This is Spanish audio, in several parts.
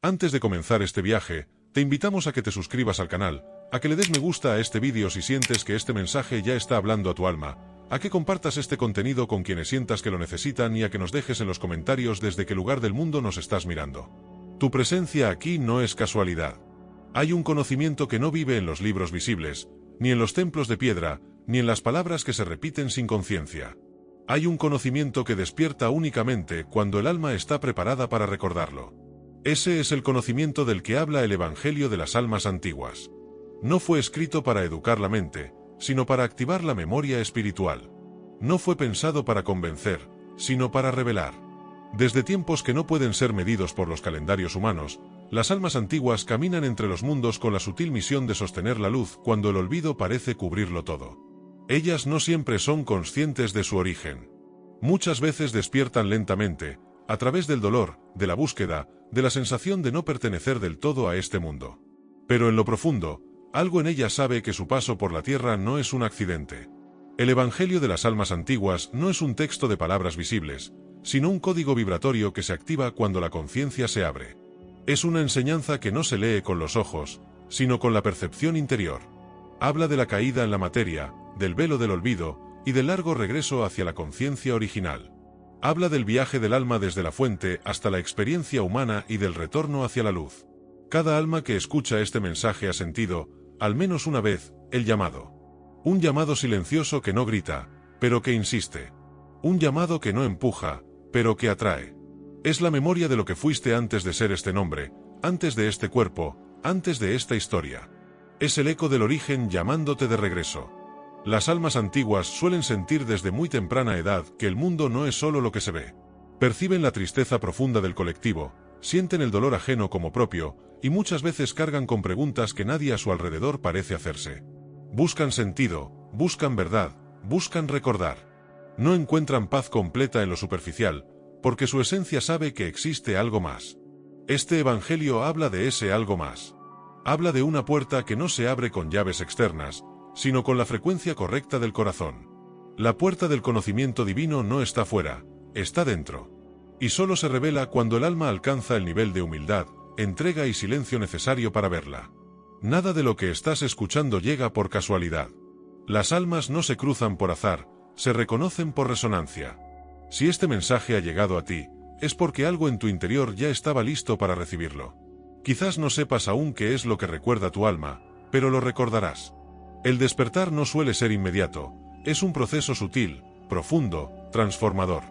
Antes de comenzar este viaje, te invitamos a que te suscribas al canal, a que le des me gusta a este vídeo si sientes que este mensaje ya está hablando a tu alma, a que compartas este contenido con quienes sientas que lo necesitan y a que nos dejes en los comentarios desde qué lugar del mundo nos estás mirando. Tu presencia aquí no es casualidad. Hay un conocimiento que no vive en los libros visibles, ni en los templos de piedra, ni en las palabras que se repiten sin conciencia. Hay un conocimiento que despierta únicamente cuando el alma está preparada para recordarlo. Ese es el conocimiento del que habla el Evangelio de las almas antiguas. No fue escrito para educar la mente, sino para activar la memoria espiritual. No fue pensado para convencer, sino para revelar. Desde tiempos que no pueden ser medidos por los calendarios humanos, las almas antiguas caminan entre los mundos con la sutil misión de sostener la luz cuando el olvido parece cubrirlo todo. Ellas no siempre son conscientes de su origen. Muchas veces despiertan lentamente, a través del dolor, de la búsqueda, de la sensación de no pertenecer del todo a este mundo. Pero en lo profundo, algo en ellas sabe que su paso por la tierra no es un accidente. El Evangelio de las almas antiguas no es un texto de palabras visibles, sino un código vibratorio que se activa cuando la conciencia se abre. Es una enseñanza que no se lee con los ojos, sino con la percepción interior. Habla de la caída en la materia, del velo del olvido, y del largo regreso hacia la conciencia original. Habla del viaje del alma desde la fuente hasta la experiencia humana y del retorno hacia la luz. Cada alma que escucha este mensaje ha sentido, al menos una vez, el llamado. Un llamado silencioso que no grita, pero que insiste. Un llamado que no empuja, pero que atrae. Es la memoria de lo que fuiste antes de ser este nombre, antes de este cuerpo, antes de esta historia. Es el eco del origen llamándote de regreso. Las almas antiguas suelen sentir desde muy temprana edad que el mundo no es solo lo que se ve. Perciben la tristeza profunda del colectivo, sienten el dolor ajeno como propio, y muchas veces cargan con preguntas que nadie a su alrededor parece hacerse. Buscan sentido, buscan verdad, buscan recordar. No encuentran paz completa en lo superficial, porque su esencia sabe que existe algo más. Este Evangelio habla de ese algo más. Habla de una puerta que no se abre con llaves externas, sino con la frecuencia correcta del corazón. La puerta del conocimiento divino no está fuera, está dentro. Y solo se revela cuando el alma alcanza el nivel de humildad, entrega y silencio necesario para verla. Nada de lo que estás escuchando llega por casualidad. Las almas no se cruzan por azar, se reconocen por resonancia. Si este mensaje ha llegado a ti, es porque algo en tu interior ya estaba listo para recibirlo. Quizás no sepas aún qué es lo que recuerda tu alma, pero lo recordarás. El despertar no suele ser inmediato, es un proceso sutil, profundo, transformador.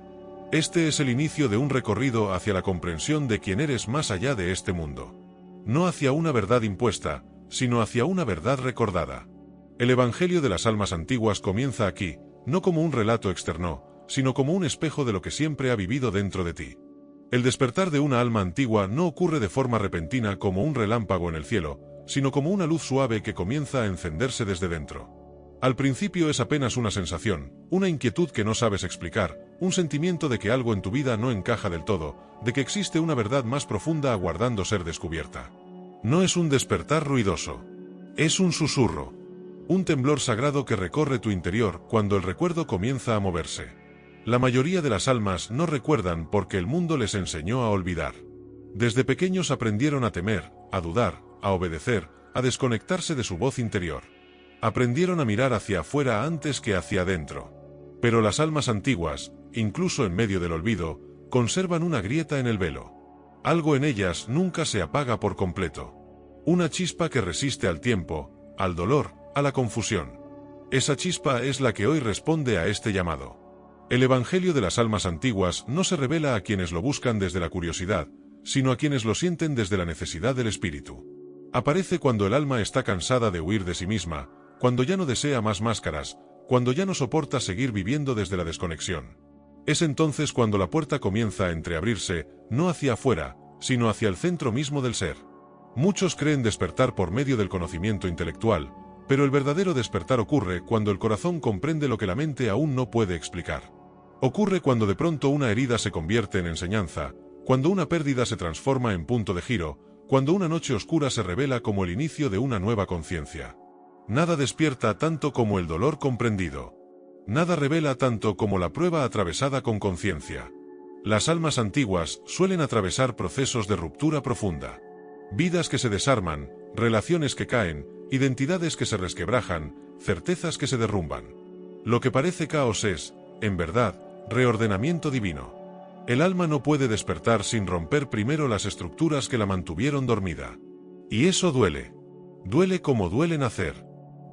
Este es el inicio de un recorrido hacia la comprensión de quién eres más allá de este mundo. No hacia una verdad impuesta, sino hacia una verdad recordada. El Evangelio de las almas antiguas comienza aquí, no como un relato externo, sino como un espejo de lo que siempre ha vivido dentro de ti. El despertar de una alma antigua no ocurre de forma repentina como un relámpago en el cielo, sino como una luz suave que comienza a encenderse desde dentro. Al principio es apenas una sensación, una inquietud que no sabes explicar, un sentimiento de que algo en tu vida no encaja del todo, de que existe una verdad más profunda aguardando ser descubierta. No es un despertar ruidoso. Es un susurro. Un temblor sagrado que recorre tu interior cuando el recuerdo comienza a moverse. La mayoría de las almas no recuerdan porque el mundo les enseñó a olvidar. Desde pequeños aprendieron a temer, a dudar, a obedecer, a desconectarse de su voz interior. Aprendieron a mirar hacia afuera antes que hacia adentro. Pero las almas antiguas, incluso en medio del olvido, conservan una grieta en el velo. Algo en ellas nunca se apaga por completo. Una chispa que resiste al tiempo, al dolor, a la confusión. Esa chispa es la que hoy responde a este llamado. El Evangelio de las almas antiguas no se revela a quienes lo buscan desde la curiosidad, sino a quienes lo sienten desde la necesidad del espíritu. Aparece cuando el alma está cansada de huir de sí misma, cuando ya no desea más máscaras, cuando ya no soporta seguir viviendo desde la desconexión. Es entonces cuando la puerta comienza a entreabrirse, no hacia afuera, sino hacia el centro mismo del ser. Muchos creen despertar por medio del conocimiento intelectual, pero el verdadero despertar ocurre cuando el corazón comprende lo que la mente aún no puede explicar. Ocurre cuando de pronto una herida se convierte en enseñanza, cuando una pérdida se transforma en punto de giro, cuando una noche oscura se revela como el inicio de una nueva conciencia. Nada despierta tanto como el dolor comprendido. Nada revela tanto como la prueba atravesada con conciencia. Las almas antiguas suelen atravesar procesos de ruptura profunda. Vidas que se desarman, relaciones que caen, identidades que se resquebrajan, certezas que se derrumban. Lo que parece caos es, en verdad, reordenamiento divino. El alma no puede despertar sin romper primero las estructuras que la mantuvieron dormida. Y eso duele. Duele como duele nacer.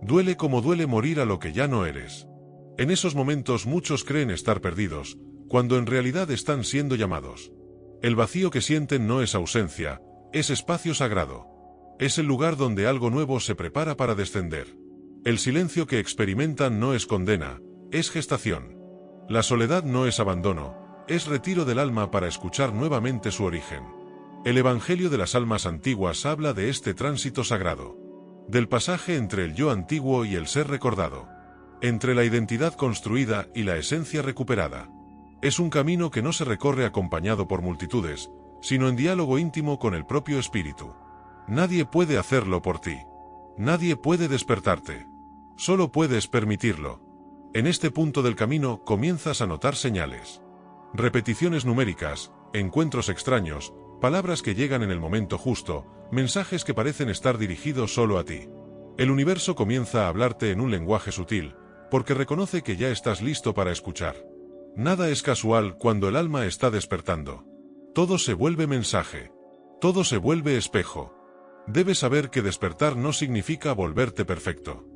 Duele como duele morir a lo que ya no eres. En esos momentos muchos creen estar perdidos, cuando en realidad están siendo llamados. El vacío que sienten no es ausencia, es espacio sagrado. Es el lugar donde algo nuevo se prepara para descender. El silencio que experimentan no es condena, es gestación. La soledad no es abandono, es retiro del alma para escuchar nuevamente su origen. El Evangelio de las almas antiguas habla de este tránsito sagrado. Del pasaje entre el yo antiguo y el ser recordado. Entre la identidad construida y la esencia recuperada. Es un camino que no se recorre acompañado por multitudes, sino en diálogo íntimo con el propio espíritu. Nadie puede hacerlo por ti. Nadie puede despertarte. Solo puedes permitirlo. En este punto del camino comienzas a notar señales. Repeticiones numéricas, encuentros extraños, palabras que llegan en el momento justo, mensajes que parecen estar dirigidos solo a ti. El universo comienza a hablarte en un lenguaje sutil, porque reconoce que ya estás listo para escuchar. Nada es casual cuando el alma está despertando. Todo se vuelve mensaje. Todo se vuelve espejo. Debes saber que despertar no significa volverte perfecto.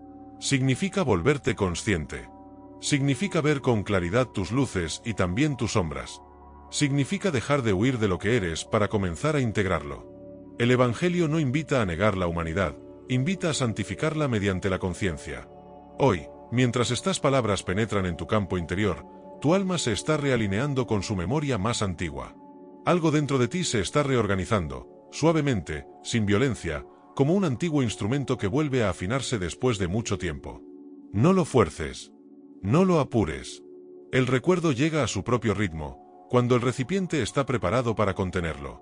Significa volverte consciente. Significa ver con claridad tus luces y también tus sombras. Significa dejar de huir de lo que eres para comenzar a integrarlo. El Evangelio no invita a negar la humanidad, invita a santificarla mediante la conciencia. Hoy, mientras estas palabras penetran en tu campo interior, tu alma se está realineando con su memoria más antigua. Algo dentro de ti se está reorganizando, suavemente, sin violencia, como un antiguo instrumento que vuelve a afinarse después de mucho tiempo. No lo fuerces. No lo apures. El recuerdo llega a su propio ritmo, cuando el recipiente está preparado para contenerlo.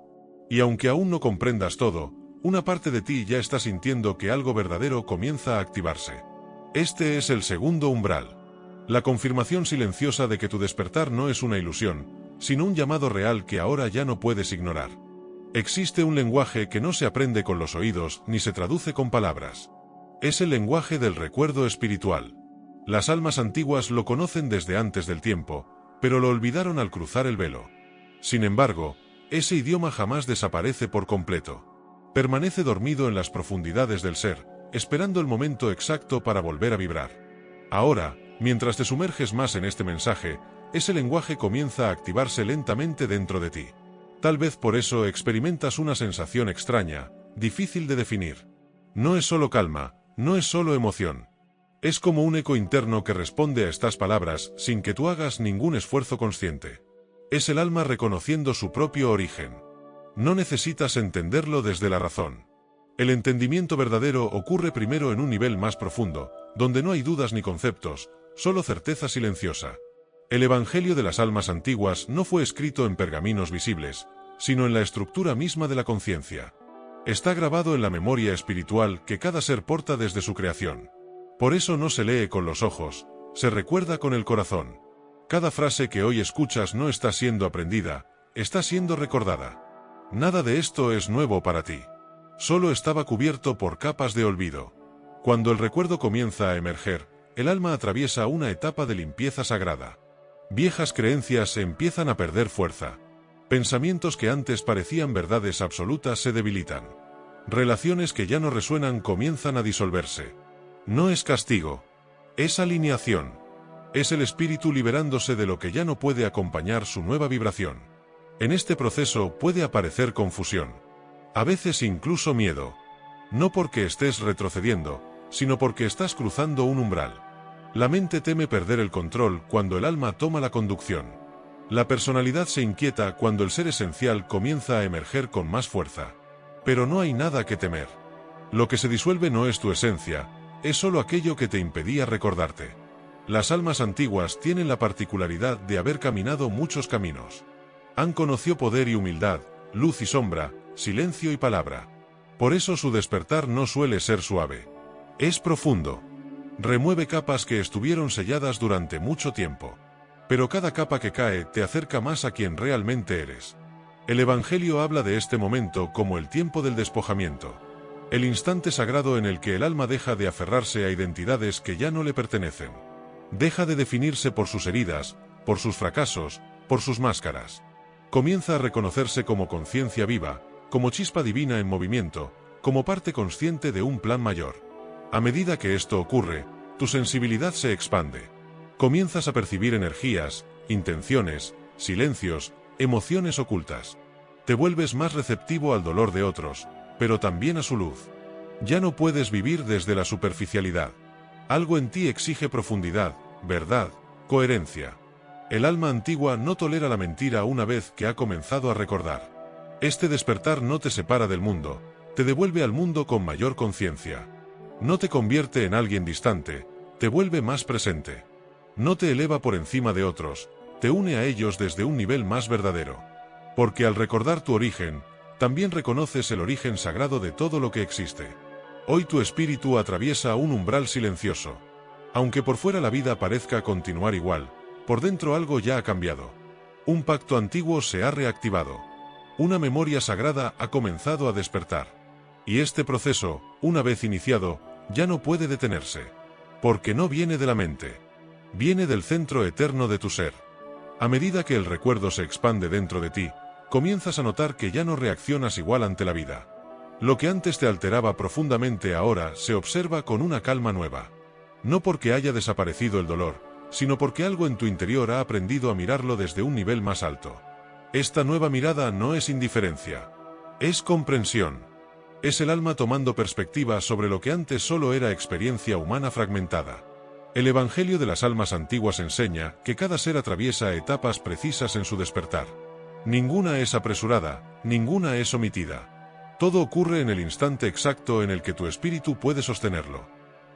Y aunque aún no comprendas todo, una parte de ti ya está sintiendo que algo verdadero comienza a activarse. Este es el segundo umbral. La confirmación silenciosa de que tu despertar no es una ilusión, sino un llamado real que ahora ya no puedes ignorar. Existe un lenguaje que no se aprende con los oídos ni se traduce con palabras. Es el lenguaje del recuerdo espiritual. Las almas antiguas lo conocen desde antes del tiempo, pero lo olvidaron al cruzar el velo. Sin embargo, ese idioma jamás desaparece por completo. Permanece dormido en las profundidades del ser, esperando el momento exacto para volver a vibrar. Ahora, mientras te sumerges más en este mensaje, ese lenguaje comienza a activarse lentamente dentro de ti. Tal vez por eso experimentas una sensación extraña, difícil de definir. No es solo calma, no es solo emoción. Es como un eco interno que responde a estas palabras sin que tú hagas ningún esfuerzo consciente. Es el alma reconociendo su propio origen. No necesitas entenderlo desde la razón. El entendimiento verdadero ocurre primero en un nivel más profundo, donde no hay dudas ni conceptos, solo certeza silenciosa. El Evangelio de las almas antiguas no fue escrito en pergaminos visibles, sino en la estructura misma de la conciencia. Está grabado en la memoria espiritual que cada ser porta desde su creación. Por eso no se lee con los ojos, se recuerda con el corazón. Cada frase que hoy escuchas no está siendo aprendida, está siendo recordada. Nada de esto es nuevo para ti. Solo estaba cubierto por capas de olvido. Cuando el recuerdo comienza a emerger, el alma atraviesa una etapa de limpieza sagrada. Viejas creencias empiezan a perder fuerza. Pensamientos que antes parecían verdades absolutas se debilitan. Relaciones que ya no resuenan comienzan a disolverse. No es castigo. Es alineación. Es el espíritu liberándose de lo que ya no puede acompañar su nueva vibración. En este proceso puede aparecer confusión. A veces incluso miedo. No porque estés retrocediendo, sino porque estás cruzando un umbral. La mente teme perder el control cuando el alma toma la conducción. La personalidad se inquieta cuando el ser esencial comienza a emerger con más fuerza. Pero no hay nada que temer. Lo que se disuelve no es tu esencia, es solo aquello que te impedía recordarte. Las almas antiguas tienen la particularidad de haber caminado muchos caminos. Han conocido poder y humildad, luz y sombra, silencio y palabra. Por eso su despertar no suele ser suave. Es profundo. Remueve capas que estuvieron selladas durante mucho tiempo. pero cada capa que cae te acerca más a quien realmente eres. El Evangelio habla de este momento como el tiempo del despojamiento. El instante sagrado en el que el alma deja de aferrarse a identidades que ya no le pertenecen. Deja de definirse por sus heridas, por sus fracasos, por sus máscaras. Comienza a reconocerse como conciencia viva, como chispa divina en movimiento, como parte consciente de un plan mayor. A medida que esto ocurre, tu sensibilidad se expande. Comienzas a percibir energías, intenciones, silencios, emociones ocultas. Te vuelves más receptivo al dolor de otros, pero también a su luz. Ya no puedes vivir desde la superficialidad. Algo en ti exige profundidad, verdad, coherencia. El alma antigua no tolera la mentira una vez que ha comenzado a recordar. Este despertar no te separa del mundo, te devuelve al mundo con mayor conciencia. No te convierte en alguien distante, te vuelve más presente. No te eleva por encima de otros, te une a ellos desde un nivel más verdadero. Porque al recordar tu origen, también reconoces el origen sagrado de todo lo que existe. Hoy tu espíritu atraviesa un umbral silencioso. Aunque por fuera la vida parezca continuar igual, por dentro algo ya ha cambiado. Un pacto antiguo se ha reactivado. Una memoria sagrada ha comenzado a despertar. Y este proceso, una vez iniciado, ya no puede detenerse. Porque no viene de la mente. Viene del centro eterno de tu ser. A medida que el recuerdo se expande dentro de ti, comienzas a notar que ya no reaccionas igual ante la vida. Lo que antes te alteraba profundamente ahora se observa con una calma nueva. No porque haya desaparecido el dolor, sino porque algo en tu interior ha aprendido a mirarlo desde un nivel más alto. Esta nueva mirada no es indiferencia. Es comprensión. Es el alma tomando perspectiva sobre lo que antes solo era experiencia humana fragmentada. El Evangelio de las almas antiguas enseña que cada ser atraviesa etapas precisas en su despertar. Ninguna es apresurada, ninguna es omitida. Todo ocurre en el instante exacto en el que tu espíritu puede sostenerlo.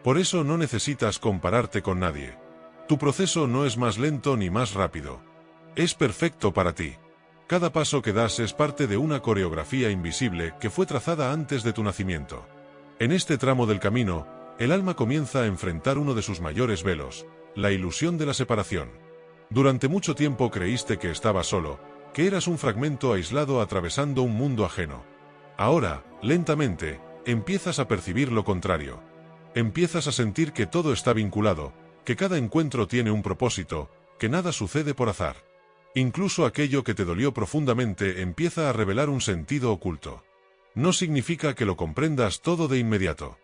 Por eso no necesitas compararte con nadie. Tu proceso no es más lento ni más rápido. Es perfecto para ti. Cada paso que das es parte de una coreografía invisible que fue trazada antes de tu nacimiento. En este tramo del camino, el alma comienza a enfrentar uno de sus mayores velos, la ilusión de la separación. Durante mucho tiempo creíste que estabas solo, que eras un fragmento aislado atravesando un mundo ajeno. Ahora, lentamente, empiezas a percibir lo contrario. Empiezas a sentir que todo está vinculado, que cada encuentro tiene un propósito, que nada sucede por azar. Incluso aquello que te dolió profundamente empieza a revelar un sentido oculto. No significa que lo comprendas todo de inmediato.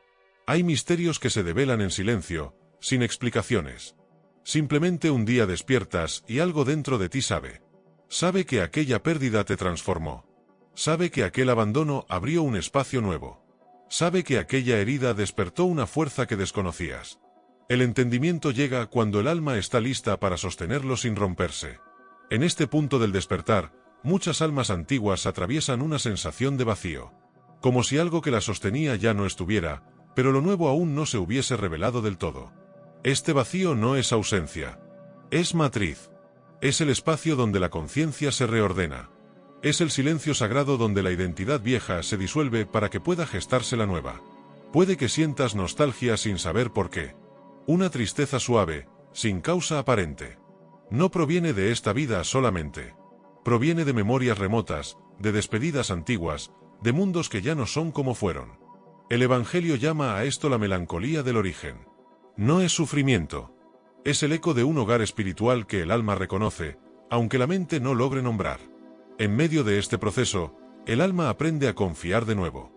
Hay misterios que se develan en silencio, sin explicaciones. Simplemente un día despiertas y algo dentro de ti sabe. Sabe que aquella pérdida te transformó. Sabe que aquel abandono abrió un espacio nuevo. Sabe que aquella herida despertó una fuerza que desconocías. El entendimiento llega cuando el alma está lista para sostenerlo sin romperse. En este punto del despertar, muchas almas antiguas atraviesan una sensación de vacío. Como si algo que la sostenía ya no estuviera, pero lo nuevo aún no se hubiese revelado del todo. Este vacío no es ausencia. Es matriz. Es el espacio donde la conciencia se reordena. Es el silencio sagrado donde la identidad vieja se disuelve para que pueda gestarse la nueva. Puede que sientas nostalgia sin saber por qué. Una tristeza suave, sin causa aparente. No proviene de esta vida solamente. Proviene de memorias remotas, de despedidas antiguas, de mundos que ya no son como fueron. El Evangelio llama a esto la melancolía del origen. No es sufrimiento. Es el eco de un hogar espiritual que el alma reconoce, aunque la mente no logre nombrar. En medio de este proceso, el alma aprende a confiar de nuevo.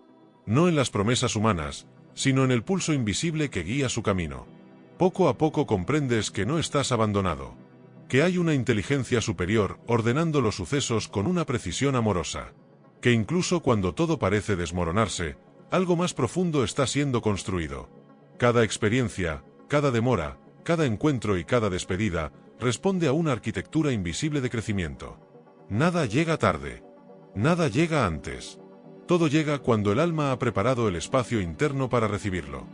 No en las promesas humanas, sino en el pulso invisible que guía su camino. Poco a poco comprendes que no estás abandonado. Que hay una inteligencia superior ordenando los sucesos con una precisión amorosa. Que incluso cuando todo parece desmoronarse, algo más profundo está siendo construido. Cada experiencia, cada demora, cada encuentro y cada despedida, responde a una arquitectura invisible de crecimiento. Nada llega tarde. Nada llega antes. Todo llega cuando el alma ha preparado el espacio interno para recibirlo.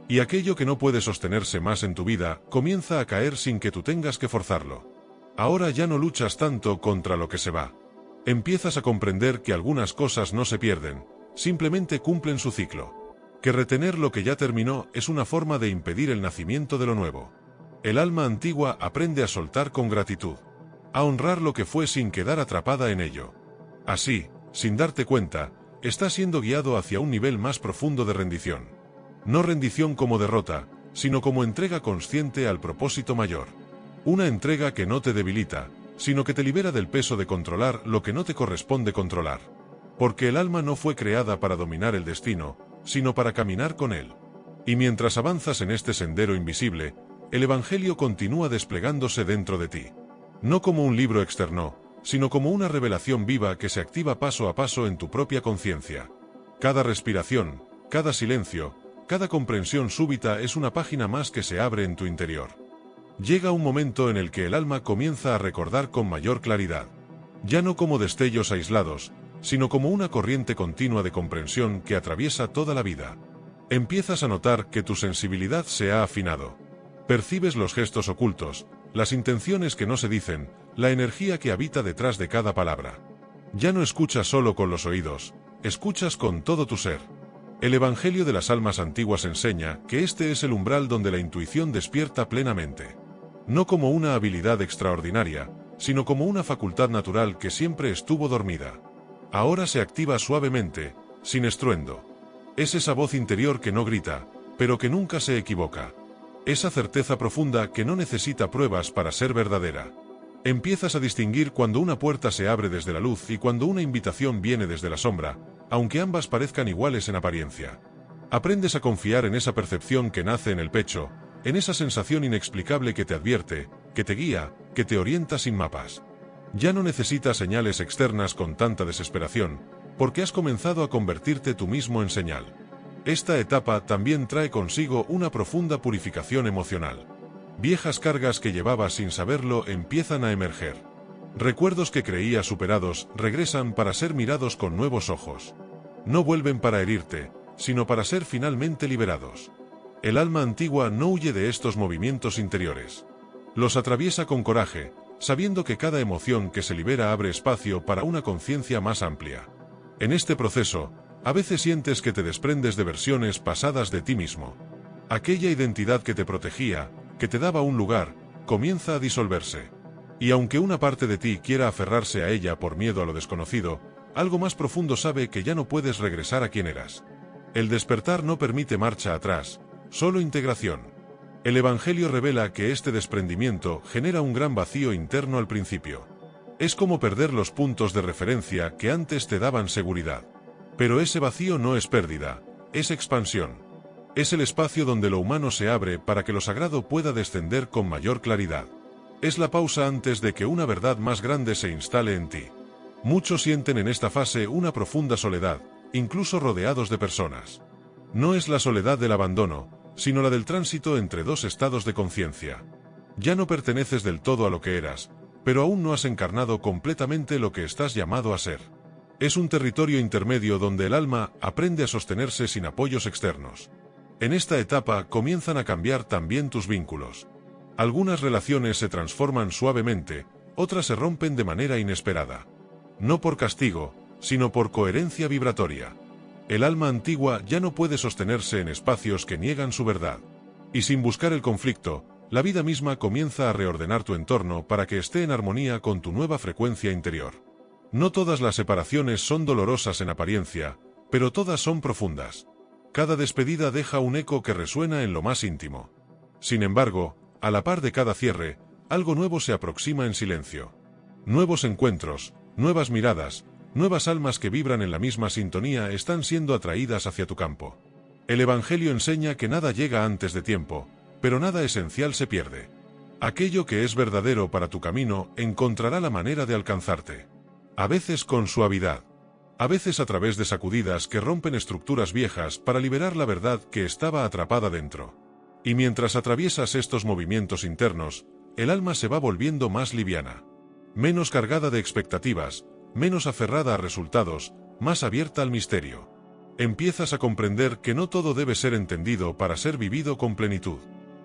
Y aquello que no puede sostenerse más en tu vida, comienza a caer sin que tú tengas que forzarlo. Ahora ya no luchas tanto contra lo que se va. Empiezas a comprender que algunas cosas no se pierden, simplemente cumplen su ciclo. Que retener lo que ya terminó es una forma de impedir el nacimiento de lo nuevo. El alma antigua aprende a soltar con gratitud, a honrar lo que fue sin quedar atrapada en ello. Así, sin darte cuenta, estás siendo guiado hacia un nivel más profundo de rendición. No rendición como derrota, sino como entrega consciente al propósito mayor. Una entrega que no te debilita, sino que te libera del peso de controlar lo que no te corresponde controlar. Porque el alma no fue creada para dominar el destino, sino para caminar con él. Y mientras avanzas en este sendero invisible, el Evangelio continúa desplegándose dentro de ti. No como un libro externo, sino como una revelación viva que se activa paso a paso en tu propia conciencia. Cada respiración, cada silencio, cada comprensión súbita es una página más que se abre en tu interior. Llega un momento en el que el alma comienza a recordar con mayor claridad. Ya no como destellos aislados, sino como una corriente continua de comprensión que atraviesa toda la vida. Empiezas a notar que tu sensibilidad se ha afinado. Percibes los gestos ocultos, las intenciones que no se dicen, la energía que habita detrás de cada palabra. Ya no escuchas solo con los oídos, escuchas con todo tu ser. El Evangelio de las almas antiguas enseña que este es el umbral donde la intuición despierta plenamente. No como una habilidad extraordinaria, sino como una facultad natural que siempre estuvo dormida. Ahora se activa suavemente, sin estruendo. Es esa voz interior que no grita, pero que nunca se equivoca. Esa certeza profunda que no necesita pruebas para ser verdadera. Empiezas a distinguir cuando una puerta se abre desde la luz y cuando una invitación viene desde la sombra, aunque ambas parezcan iguales en apariencia. Aprendes a confiar en esa percepción que nace en el pecho, en esa sensación inexplicable que te advierte, que te guía, que te orienta sin mapas. Ya no necesitas señales externas con tanta desesperación, porque has comenzado a convertirte tú mismo en señal. Esta etapa también trae consigo una profunda purificación emocional. Viejas cargas que llevabas sin saberlo empiezan a emerger. Recuerdos que creías superados regresan para ser mirados con nuevos ojos. No vuelven para herirte, sino para ser finalmente liberados. El alma antigua no huye de estos movimientos interiores. Los atraviesa con coraje, sabiendo que cada emoción que se libera abre espacio para una conciencia más amplia. En este proceso, a veces sientes que te desprendes de versiones pasadas de ti mismo. Aquella identidad que te protegía, que te daba un lugar, comienza a disolverse. Y aunque una parte de ti quiera aferrarse a ella por miedo a lo desconocido, algo más profundo sabe que ya no puedes regresar a quien eras. El despertar no permite marcha atrás, solo integración. El Evangelio revela que este desprendimiento genera un gran vacío interno al principio. Es como perder los puntos de referencia que antes te daban seguridad. Pero ese vacío no es pérdida, es expansión. Es el espacio donde lo humano se abre para que lo sagrado pueda descender con mayor claridad. Es la pausa antes de que una verdad más grande se instale en ti. Muchos sienten en esta fase una profunda soledad, incluso rodeados de personas. No es la soledad del abandono, sino la del tránsito entre dos estados de conciencia. Ya no perteneces del todo a lo que eras, pero aún no has encarnado completamente lo que estás llamado a ser. Es un territorio intermedio donde el alma aprende a sostenerse sin apoyos externos. En esta etapa comienzan a cambiar también tus vínculos. Algunas relaciones se transforman suavemente, otras se rompen de manera inesperada. No por castigo, sino por coherencia vibratoria. El alma antigua ya no puede sostenerse en espacios que niegan su verdad. Y sin buscar el conflicto, la vida misma comienza a reordenar tu entorno para que esté en armonía con tu nueva frecuencia interior. No todas las separaciones son dolorosas en apariencia, pero todas son profundas. Cada despedida deja un eco que resuena en lo más íntimo. Sin embargo, a la par de cada cierre, algo nuevo se aproxima en silencio. Nuevos encuentros, nuevas miradas, nuevas almas que vibran en la misma sintonía están siendo atraídas hacia tu campo. El Evangelio enseña que nada llega antes de tiempo, pero nada esencial se pierde. Aquello que es verdadero para tu camino encontrará la manera de alcanzarte. A veces con suavidad. A veces a través de sacudidas que rompen estructuras viejas para liberar la verdad que estaba atrapada dentro. Y mientras atraviesas estos movimientos internos, el alma se va volviendo más liviana. Menos cargada de expectativas, menos aferrada a resultados, más abierta al misterio. Empiezas a comprender que no todo debe ser entendido para ser vivido con plenitud.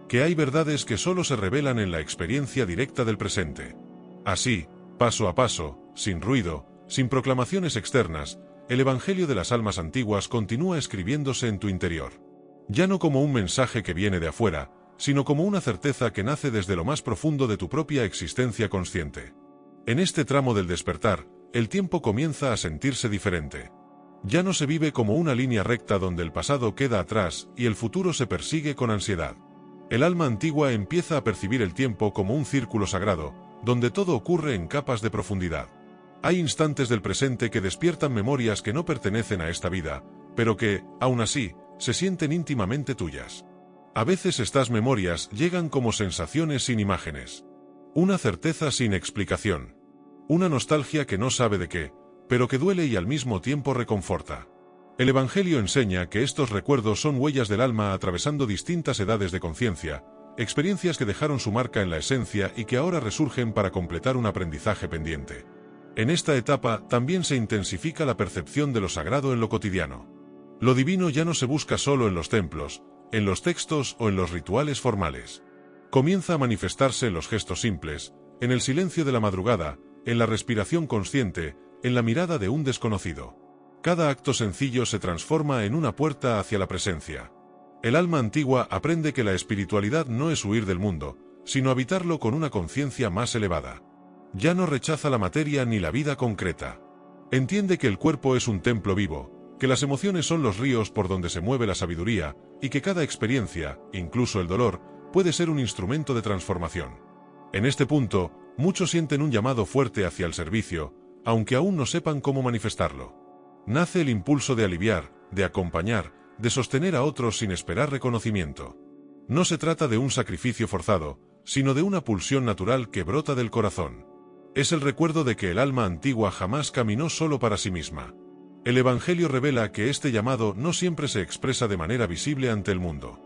Que hay verdades que solo se revelan en la experiencia directa del presente. Así, paso a paso, sin ruido, sin proclamaciones externas, el Evangelio de las almas antiguas continúa escribiéndose en tu interior. Ya no como un mensaje que viene de afuera, sino como una certeza que nace desde lo más profundo de tu propia existencia consciente. En este tramo del despertar, el tiempo comienza a sentirse diferente. Ya no se vive como una línea recta donde el pasado queda atrás y el futuro se persigue con ansiedad. El alma antigua empieza a percibir el tiempo como un círculo sagrado, donde todo ocurre en capas de profundidad. Hay instantes del presente que despiertan memorias que no pertenecen a esta vida, pero que, aún así, se sienten íntimamente tuyas. A veces estas memorias llegan como sensaciones sin imágenes. Una certeza sin explicación. Una nostalgia que no sabe de qué, pero que duele y al mismo tiempo reconforta. El Evangelio enseña que estos recuerdos son huellas del alma atravesando distintas edades de conciencia, experiencias que dejaron su marca en la esencia y que ahora resurgen para completar un aprendizaje pendiente. En esta etapa también se intensifica la percepción de lo sagrado en lo cotidiano. Lo divino ya no se busca solo en los templos, en los textos o en los rituales formales. Comienza a manifestarse en los gestos simples, en el silencio de la madrugada, en la respiración consciente, en la mirada de un desconocido. Cada acto sencillo se transforma en una puerta hacia la presencia. El alma antigua aprende que la espiritualidad no es huir del mundo, sino habitarlo con una conciencia más elevada. Ya no rechaza la materia ni la vida concreta. Entiende que el cuerpo es un templo vivo, que las emociones son los ríos por donde se mueve la sabiduría, y que cada experiencia, incluso el dolor, puede ser un instrumento de transformación. En este punto, muchos sienten un llamado fuerte hacia el servicio, aunque aún no sepan cómo manifestarlo. Nace el impulso de aliviar, de acompañar, de sostener a otros sin esperar reconocimiento. No se trata de un sacrificio forzado, sino de una pulsión natural que brota del corazón. Es el recuerdo de que el alma antigua jamás caminó solo para sí misma. El Evangelio revela que este llamado no siempre se expresa de manera visible ante el mundo.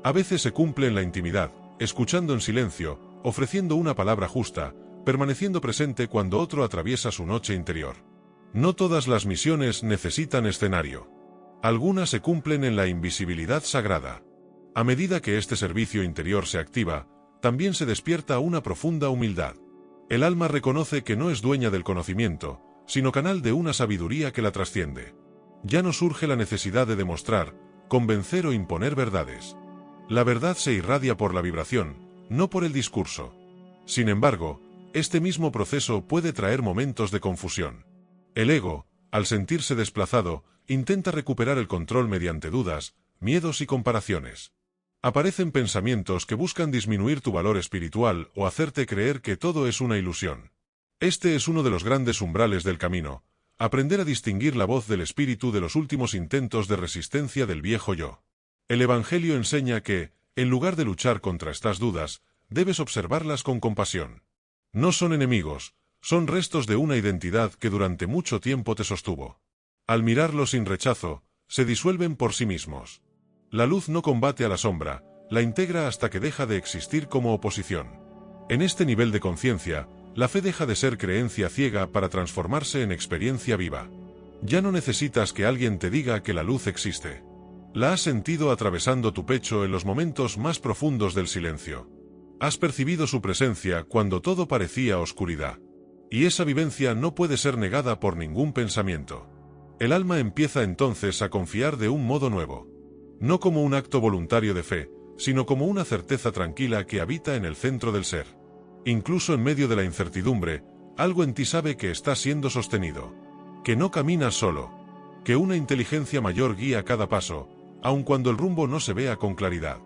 A veces se cumple en la intimidad, escuchando en silencio, ofreciendo una palabra justa, permaneciendo presente cuando otro atraviesa su noche interior. No todas las misiones necesitan escenario. Algunas se cumplen en la invisibilidad sagrada. A medida que este servicio interior se activa, también se despierta una profunda humildad. El alma reconoce que no es dueña del conocimiento, sino canal de una sabiduría que la trasciende. Ya no surge la necesidad de demostrar, convencer o imponer verdades. La verdad se irradia por la vibración, no por el discurso. Sin embargo, este mismo proceso puede traer momentos de confusión. El ego, al sentirse desplazado, intenta recuperar el control mediante dudas, miedos y comparaciones. Aparecen pensamientos que buscan disminuir tu valor espiritual o hacerte creer que todo es una ilusión. Este es uno de los grandes umbrales del camino, aprender a distinguir la voz del espíritu de los últimos intentos de resistencia del viejo yo. El Evangelio enseña que, en lugar de luchar contra estas dudas, debes observarlas con compasión. No son enemigos, son restos de una identidad que durante mucho tiempo te sostuvo. Al mirarlos sin rechazo, se disuelven por sí mismos. La luz no combate a la sombra, la integra hasta que deja de existir como oposición. En este nivel de conciencia, la fe deja de ser creencia ciega para transformarse en experiencia viva. Ya no necesitas que alguien te diga que la luz existe. La has sentido atravesando tu pecho en los momentos más profundos del silencio. Has percibido su presencia cuando todo parecía oscuridad. Y esa vivencia no puede ser negada por ningún pensamiento. El alma empieza entonces a confiar de un modo nuevo. No como un acto voluntario de fe, sino como una certeza tranquila que habita en el centro del ser. Incluso en medio de la incertidumbre, algo en ti sabe que está siendo sostenido. Que no caminas solo. Que una inteligencia mayor guía cada paso, aun cuando el rumbo no se vea con claridad.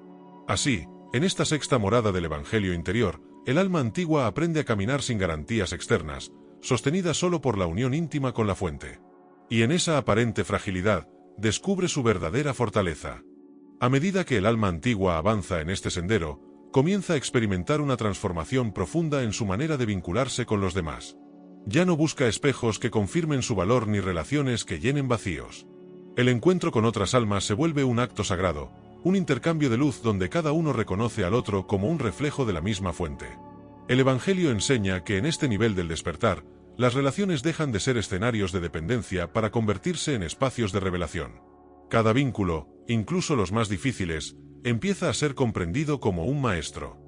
Así, en esta sexta morada del Evangelio interior, el alma antigua aprende a caminar sin garantías externas, sostenida solo por la unión íntima con la fuente. Y en esa aparente fragilidad, descubre su verdadera fortaleza. A medida que el alma antigua avanza en este sendero, comienza a experimentar una transformación profunda en su manera de vincularse con los demás. Ya no busca espejos que confirmen su valor ni relaciones que llenen vacíos. El encuentro con otras almas se vuelve un acto sagrado, un intercambio de luz donde cada uno reconoce al otro como un reflejo de la misma fuente. El Evangelio enseña que en este nivel del despertar, las relaciones dejan de ser escenarios de dependencia para convertirse en espacios de revelación. Cada vínculo, incluso los más difíciles, empieza a ser comprendido como un maestro.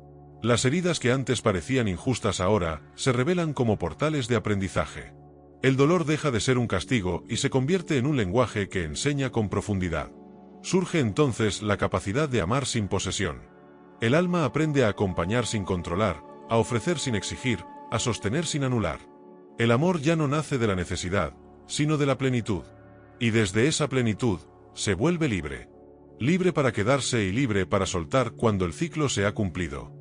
Las heridas que antes parecían injustas ahora se revelan como portales de aprendizaje. El dolor deja de ser un castigo y se convierte en un lenguaje que enseña con profundidad. Surge entonces la capacidad de amar sin posesión. El alma aprende a acompañar sin controlar, a ofrecer sin exigir, a sostener sin anular. El amor ya no nace de la necesidad, sino de la plenitud. Y desde esa plenitud, se vuelve libre. Libre para quedarse y libre para soltar cuando el ciclo se ha cumplido.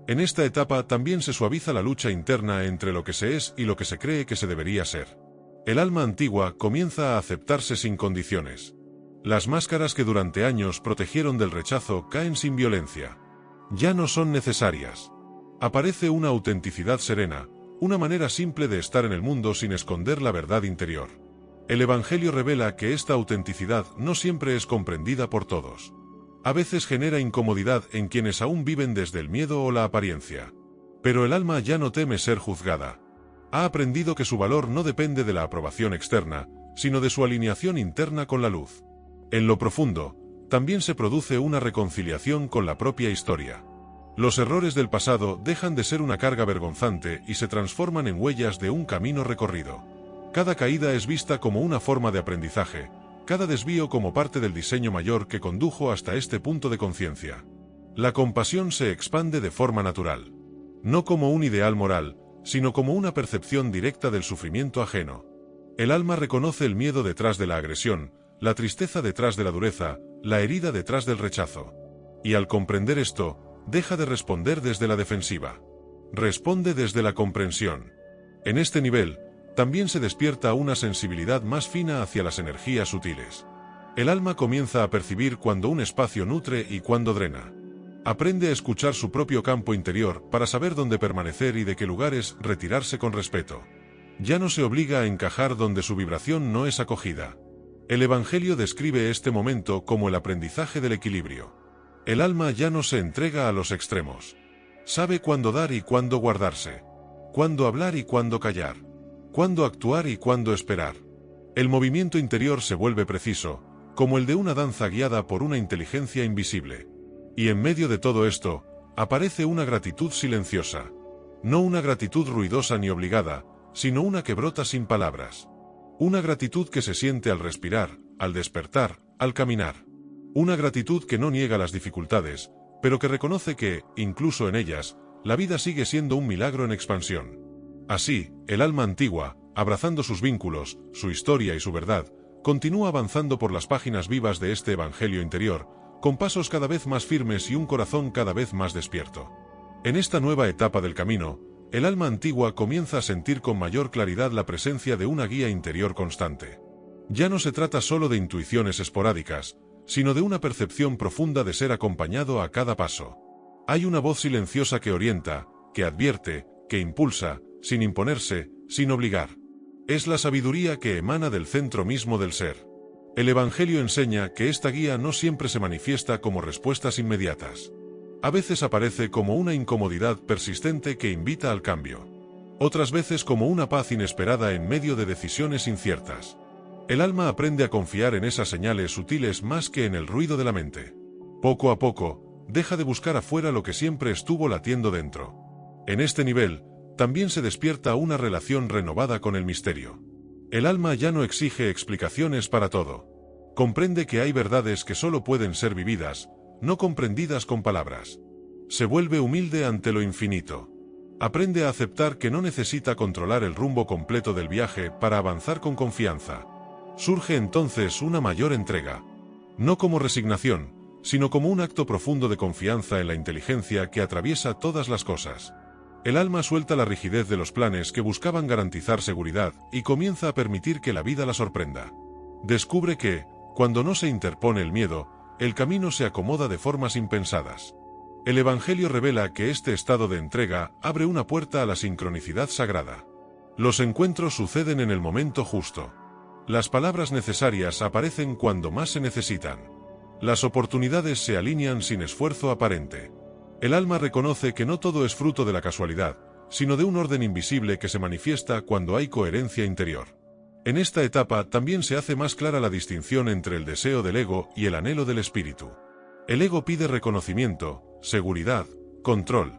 En esta etapa también se suaviza la lucha interna entre lo que se es y lo que se cree que se debería ser. El alma antigua comienza a aceptarse sin condiciones. Las máscaras que durante años protegieron del rechazo caen sin violencia. Ya no son necesarias. Aparece una autenticidad serena, una manera simple de estar en el mundo sin esconder la verdad interior. El Evangelio revela que esta autenticidad no siempre es comprendida por todos. A veces genera incomodidad en quienes aún viven desde el miedo o la apariencia. Pero el alma ya no teme ser juzgada. Ha aprendido que su valor no depende de la aprobación externa, sino de su alineación interna con la luz. En lo profundo, también se produce una reconciliación con la propia historia. Los errores del pasado dejan de ser una carga vergonzante y se transforman en huellas de un camino recorrido. Cada caída es vista como una forma de aprendizaje, cada desvío como parte del diseño mayor que condujo hasta este punto de conciencia. La compasión se expande de forma natural. No como un ideal moral, sino como una percepción directa del sufrimiento ajeno. El alma reconoce el miedo detrás de la agresión, la tristeza detrás de la dureza, la herida detrás del rechazo. Y al comprender esto, deja de responder desde la defensiva. Responde desde la comprensión. En este nivel, también se despierta una sensibilidad más fina hacia las energías sutiles. El alma comienza a percibir cuando un espacio nutre y cuando drena. Aprende a escuchar su propio campo interior para saber dónde permanecer y de qué lugares retirarse con respeto. Ya no se obliga a encajar donde su vibración no es acogida. El Evangelio describe este momento como el aprendizaje del equilibrio. El alma ya no se entrega a los extremos. Sabe cuándo dar y cuándo guardarse. Cuándo hablar y cuándo callar. Cuándo actuar y cuándo esperar. El movimiento interior se vuelve preciso, como el de una danza guiada por una inteligencia invisible. Y en medio de todo esto, aparece una gratitud silenciosa. No una gratitud ruidosa ni obligada, sino una que brota sin palabras. Una gratitud que se siente al respirar, al despertar, al caminar. Una gratitud que no niega las dificultades, pero que reconoce que, incluso en ellas, la vida sigue siendo un milagro en expansión. Así, el alma antigua, abrazando sus vínculos, su historia y su verdad, continúa avanzando por las páginas vivas de este Evangelio interior, con pasos cada vez más firmes y un corazón cada vez más despierto. En esta nueva etapa del camino, el alma antigua comienza a sentir con mayor claridad la presencia de una guía interior constante. Ya no se trata solo de intuiciones esporádicas, sino de una percepción profunda de ser acompañado a cada paso. Hay una voz silenciosa que orienta, que advierte, que impulsa, sin imponerse, sin obligar. Es la sabiduría que emana del centro mismo del ser. El Evangelio enseña que esta guía no siempre se manifiesta como respuestas inmediatas. A veces aparece como una incomodidad persistente que invita al cambio. Otras veces como una paz inesperada en medio de decisiones inciertas. El alma aprende a confiar en esas señales sutiles más que en el ruido de la mente. Poco a poco, deja de buscar afuera lo que siempre estuvo latiendo dentro. En este nivel, también se despierta una relación renovada con el misterio. El alma ya no exige explicaciones para todo. Comprende que hay verdades que solo pueden ser vividas, no comprendidas con palabras. Se vuelve humilde ante lo infinito. Aprende a aceptar que no necesita controlar el rumbo completo del viaje para avanzar con confianza. Surge entonces una mayor entrega. No como resignación, sino como un acto profundo de confianza en la inteligencia que atraviesa todas las cosas. El alma suelta la rigidez de los planes que buscaban garantizar seguridad y comienza a permitir que la vida la sorprenda. Descubre que, cuando no se interpone el miedo, el camino se acomoda de formas impensadas. El Evangelio revela que este estado de entrega abre una puerta a la sincronicidad sagrada. Los encuentros suceden en el momento justo. Las palabras necesarias aparecen cuando más se necesitan. Las oportunidades se alinean sin esfuerzo aparente. El alma reconoce que no todo es fruto de la casualidad, sino de un orden invisible que se manifiesta cuando hay coherencia interior. En esta etapa también se hace más clara la distinción entre el deseo del ego y el anhelo del espíritu. El ego pide reconocimiento, seguridad, control.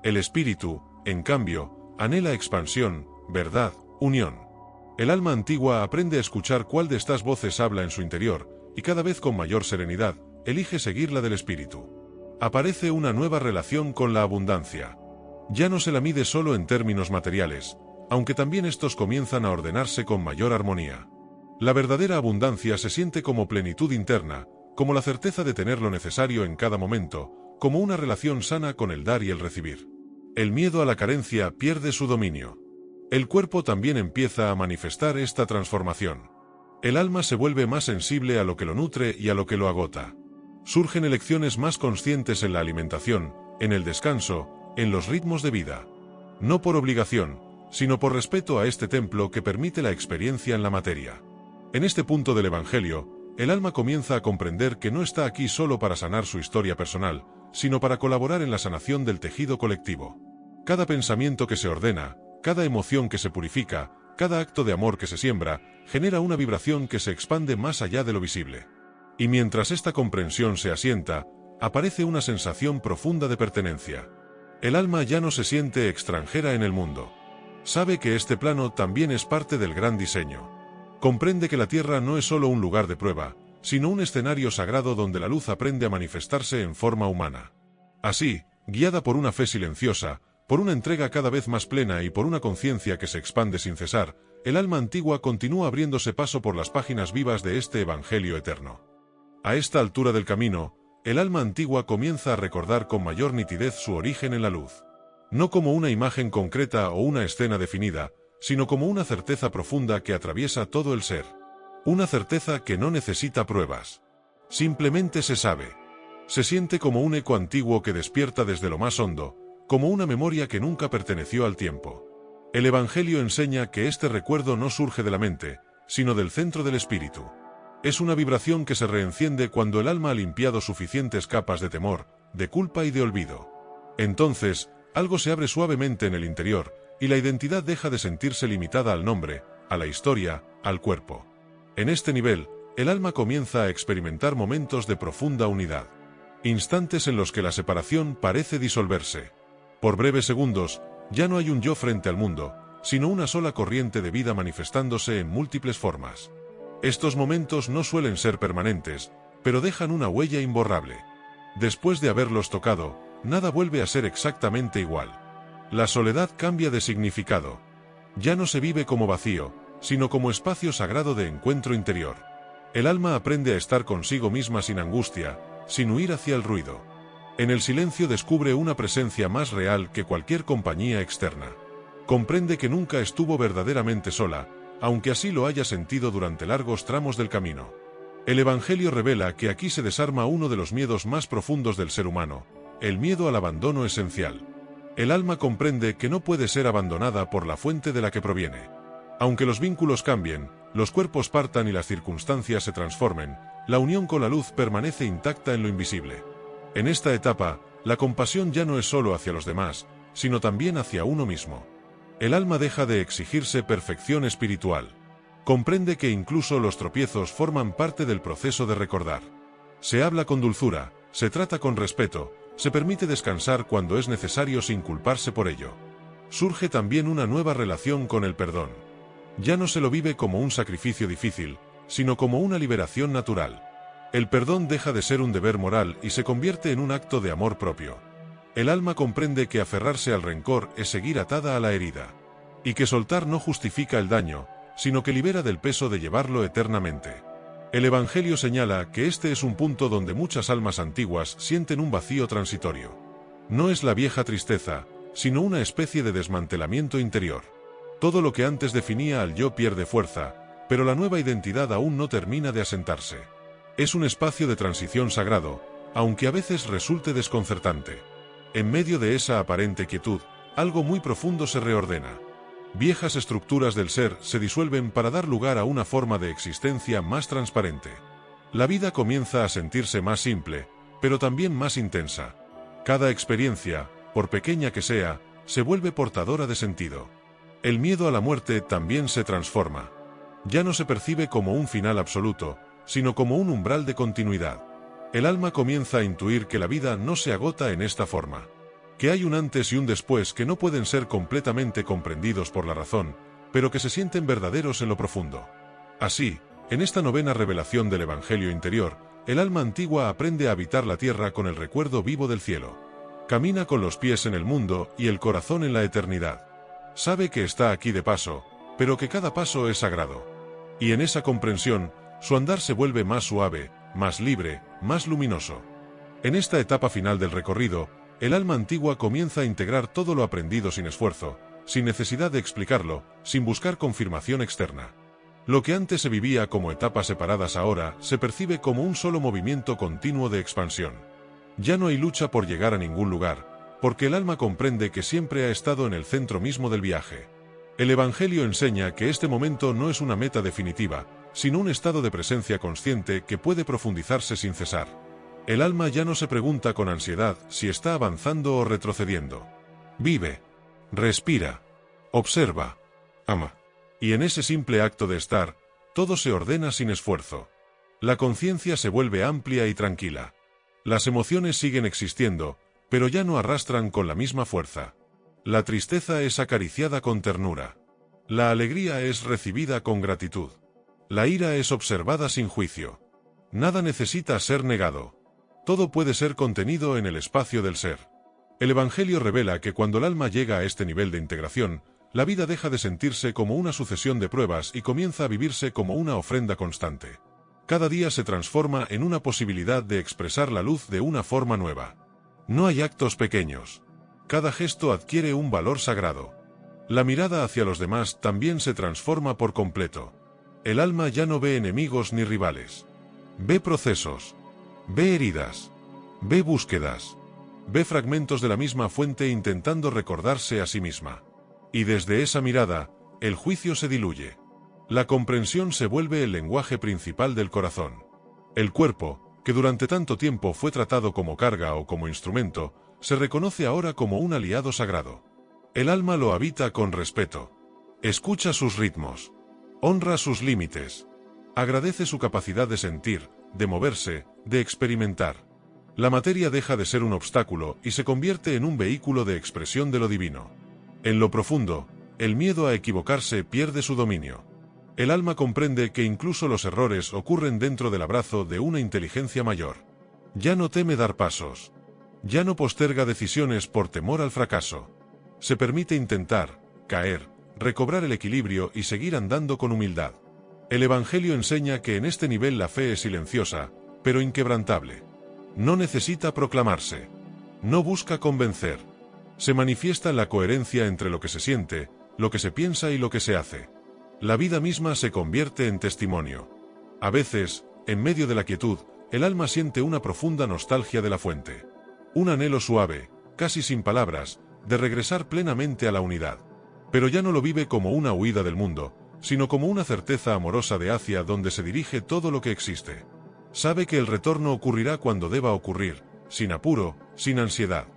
El espíritu, en cambio, anhela expansión, verdad, unión. El alma antigua aprende a escuchar cuál de estas voces habla en su interior, y cada vez con mayor serenidad, elige seguir la del espíritu. Aparece una nueva relación con la abundancia. Ya no se la mide solo en términos materiales, aunque también estos comienzan a ordenarse con mayor armonía. La verdadera abundancia se siente como plenitud interna, como la certeza de tener lo necesario en cada momento, como una relación sana con el dar y el recibir. El miedo a la carencia pierde su dominio. El cuerpo también empieza a manifestar esta transformación. El alma se vuelve más sensible a lo que lo nutre y a lo que lo agota. Surgen elecciones más conscientes en la alimentación, en el descanso, en los ritmos de vida. No por obligación, sino por respeto a este templo que permite la experiencia en la materia. En este punto del Evangelio, el alma comienza a comprender que no está aquí solo para sanar su historia personal, sino para colaborar en la sanación del tejido colectivo. Cada pensamiento que se ordena, cada emoción que se purifica, cada acto de amor que se siembra, genera una vibración que se expande más allá de lo visible. Y mientras esta comprensión se asienta, aparece una sensación profunda de pertenencia. El alma ya no se siente extranjera en el mundo. Sabe que este plano también es parte del gran diseño. Comprende que la Tierra no es solo un lugar de prueba, sino un escenario sagrado donde la luz aprende a manifestarse en forma humana. Así, guiada por una fe silenciosa, por una entrega cada vez más plena y por una conciencia que se expande sin cesar, el alma antigua continúa abriéndose paso por las páginas vivas de este Evangelio eterno. A esta altura del camino, el alma antigua comienza a recordar con mayor nitidez su origen en la luz. No como una imagen concreta o una escena definida, sino como una certeza profunda que atraviesa todo el ser. Una certeza que no necesita pruebas. Simplemente se sabe. Se siente como un eco antiguo que despierta desde lo más hondo, como una memoria que nunca perteneció al tiempo. El Evangelio enseña que este recuerdo no surge de la mente, sino del centro del espíritu. Es una vibración que se reenciende cuando el alma ha limpiado suficientes capas de temor, de culpa y de olvido. Entonces, algo se abre suavemente en el interior, y la identidad deja de sentirse limitada al nombre, a la historia, al cuerpo. En este nivel, el alma comienza a experimentar momentos de profunda unidad. Instantes en los que la separación parece disolverse. Por breves segundos, ya no hay un yo frente al mundo, sino una sola corriente de vida manifestándose en múltiples formas. Estos momentos no suelen ser permanentes, pero dejan una huella imborrable. Después de haberlos tocado, nada vuelve a ser exactamente igual. La soledad cambia de significado. Ya no se vive como vacío, sino como espacio sagrado de encuentro interior. El alma aprende a estar consigo misma sin angustia, sin huir hacia el ruido. En el silencio descubre una presencia más real que cualquier compañía externa. Comprende que nunca estuvo verdaderamente sola, aunque así lo haya sentido durante largos tramos del camino. El Evangelio revela que aquí se desarma uno de los miedos más profundos del ser humano, el miedo al abandono esencial. El alma comprende que no puede ser abandonada por la fuente de la que proviene. Aunque los vínculos cambien, los cuerpos partan y las circunstancias se transformen, la unión con la luz permanece intacta en lo invisible. En esta etapa, la compasión ya no es solo hacia los demás, sino también hacia uno mismo. El alma deja de exigirse perfección espiritual. Comprende que incluso los tropiezos forman parte del proceso de recordar. Se habla con dulzura, se trata con respeto, se permite descansar cuando es necesario sin culparse por ello. Surge también una nueva relación con el perdón. Ya no se lo vive como un sacrificio difícil, sino como una liberación natural. El perdón deja de ser un deber moral y se convierte en un acto de amor propio. El alma comprende que aferrarse al rencor es seguir atada a la herida, y que soltar no justifica el daño, sino que libera del peso de llevarlo eternamente. El Evangelio señala que este es un punto donde muchas almas antiguas sienten un vacío transitorio. No es la vieja tristeza, sino una especie de desmantelamiento interior. Todo lo que antes definía al yo pierde fuerza, pero la nueva identidad aún no termina de asentarse. Es un espacio de transición sagrado, aunque a veces resulte desconcertante. En medio de esa aparente quietud, algo muy profundo se reordena. Viejas estructuras del ser se disuelven para dar lugar a una forma de existencia más transparente. La vida comienza a sentirse más simple, pero también más intensa. Cada experiencia, por pequeña que sea, se vuelve portadora de sentido. El miedo a la muerte también se transforma. Ya no se percibe como un final absoluto, sino como un umbral de continuidad. El alma comienza a intuir que la vida no se agota en esta forma. Que hay un antes y un después que no pueden ser completamente comprendidos por la razón, pero que se sienten verdaderos en lo profundo. Así, en esta novena revelación del Evangelio interior, el alma antigua aprende a habitar la tierra con el recuerdo vivo del cielo. Camina con los pies en el mundo y el corazón en la eternidad. Sabe que está aquí de paso, pero que cada paso es sagrado. Y en esa comprensión, su andar se vuelve más suave, más libre, más luminoso. En esta etapa final del recorrido, el alma antigua comienza a integrar todo lo aprendido sin esfuerzo, sin necesidad de explicarlo, sin buscar confirmación externa. Lo que antes se vivía como etapas separadas ahora se percibe como un solo movimiento continuo de expansión. Ya no hay lucha por llegar a ningún lugar, porque el alma comprende que siempre ha estado en el centro mismo del viaje. El Evangelio enseña que este momento no es una meta definitiva, sino un estado de presencia consciente que puede profundizarse sin cesar. El alma ya no se pregunta con ansiedad si está avanzando o retrocediendo. Vive, respira, observa, ama. Y en ese simple acto de estar, todo se ordena sin esfuerzo. La conciencia se vuelve amplia y tranquila. Las emociones siguen existiendo, pero ya no arrastran con la misma fuerza. La tristeza es acariciada con ternura. La alegría es recibida con gratitud. La ira es observada sin juicio. Nada necesita ser negado. Todo puede ser contenido en el espacio del ser. El Evangelio revela que cuando el alma llega a este nivel de integración, la vida deja de sentirse como una sucesión de pruebas y comienza a vivirse como una ofrenda constante. Cada día se transforma en una posibilidad de expresar la luz de una forma nueva. No hay actos pequeños. Cada gesto adquiere un valor sagrado. La mirada hacia los demás también se transforma por completo. El alma ya no ve enemigos ni rivales. Ve procesos. Ve heridas. Ve búsquedas. Ve fragmentos de la misma fuente intentando recordarse a sí misma. Y desde esa mirada, el juicio se diluye. La comprensión se vuelve el lenguaje principal del corazón. El cuerpo, que durante tanto tiempo fue tratado como carga o como instrumento, se reconoce ahora como un aliado sagrado. El alma lo habita con respeto. Escucha sus ritmos. Honra sus límites. Agradece su capacidad de sentir, de moverse, de experimentar. La materia deja de ser un obstáculo y se convierte en un vehículo de expresión de lo divino. En lo profundo, el miedo a equivocarse pierde su dominio. El alma comprende que incluso los errores ocurren dentro del abrazo de una inteligencia mayor. Ya no teme dar pasos. Ya no posterga decisiones por temor al fracaso. Se permite intentar, caer, recobrar el equilibrio y seguir andando con humildad. El Evangelio enseña que en este nivel la fe es silenciosa, pero inquebrantable. No necesita proclamarse. No busca convencer. Se manifiesta la coherencia entre lo que se siente, lo que se piensa y lo que se hace. La vida misma se convierte en testimonio. A veces, en medio de la quietud, el alma siente una profunda nostalgia de la fuente. Un anhelo suave, casi sin palabras, de regresar plenamente a la unidad. Pero ya no lo vive como una huida del mundo, sino como una certeza amorosa de hacia donde se dirige todo lo que existe. Sabe que el retorno ocurrirá cuando deba ocurrir, sin apuro, sin ansiedad.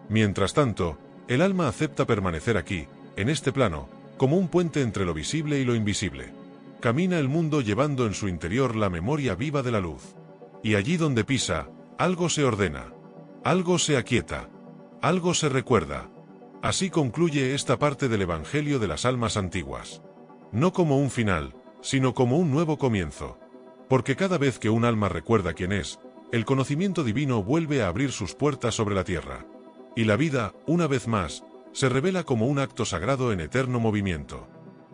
Mientras tanto, el alma acepta permanecer aquí, en este plano, como un puente entre lo visible y lo invisible. Camina el mundo llevando en su interior la memoria viva de la luz. Y allí donde pisa, algo se ordena. Algo se aquieta. Algo se recuerda. Así concluye esta parte del Evangelio de las almas antiguas. No como un final, sino como un nuevo comienzo. Porque cada vez que un alma recuerda quién es, el conocimiento divino vuelve a abrir sus puertas sobre la tierra. Y la vida, una vez más, se revela como un acto sagrado en eterno movimiento.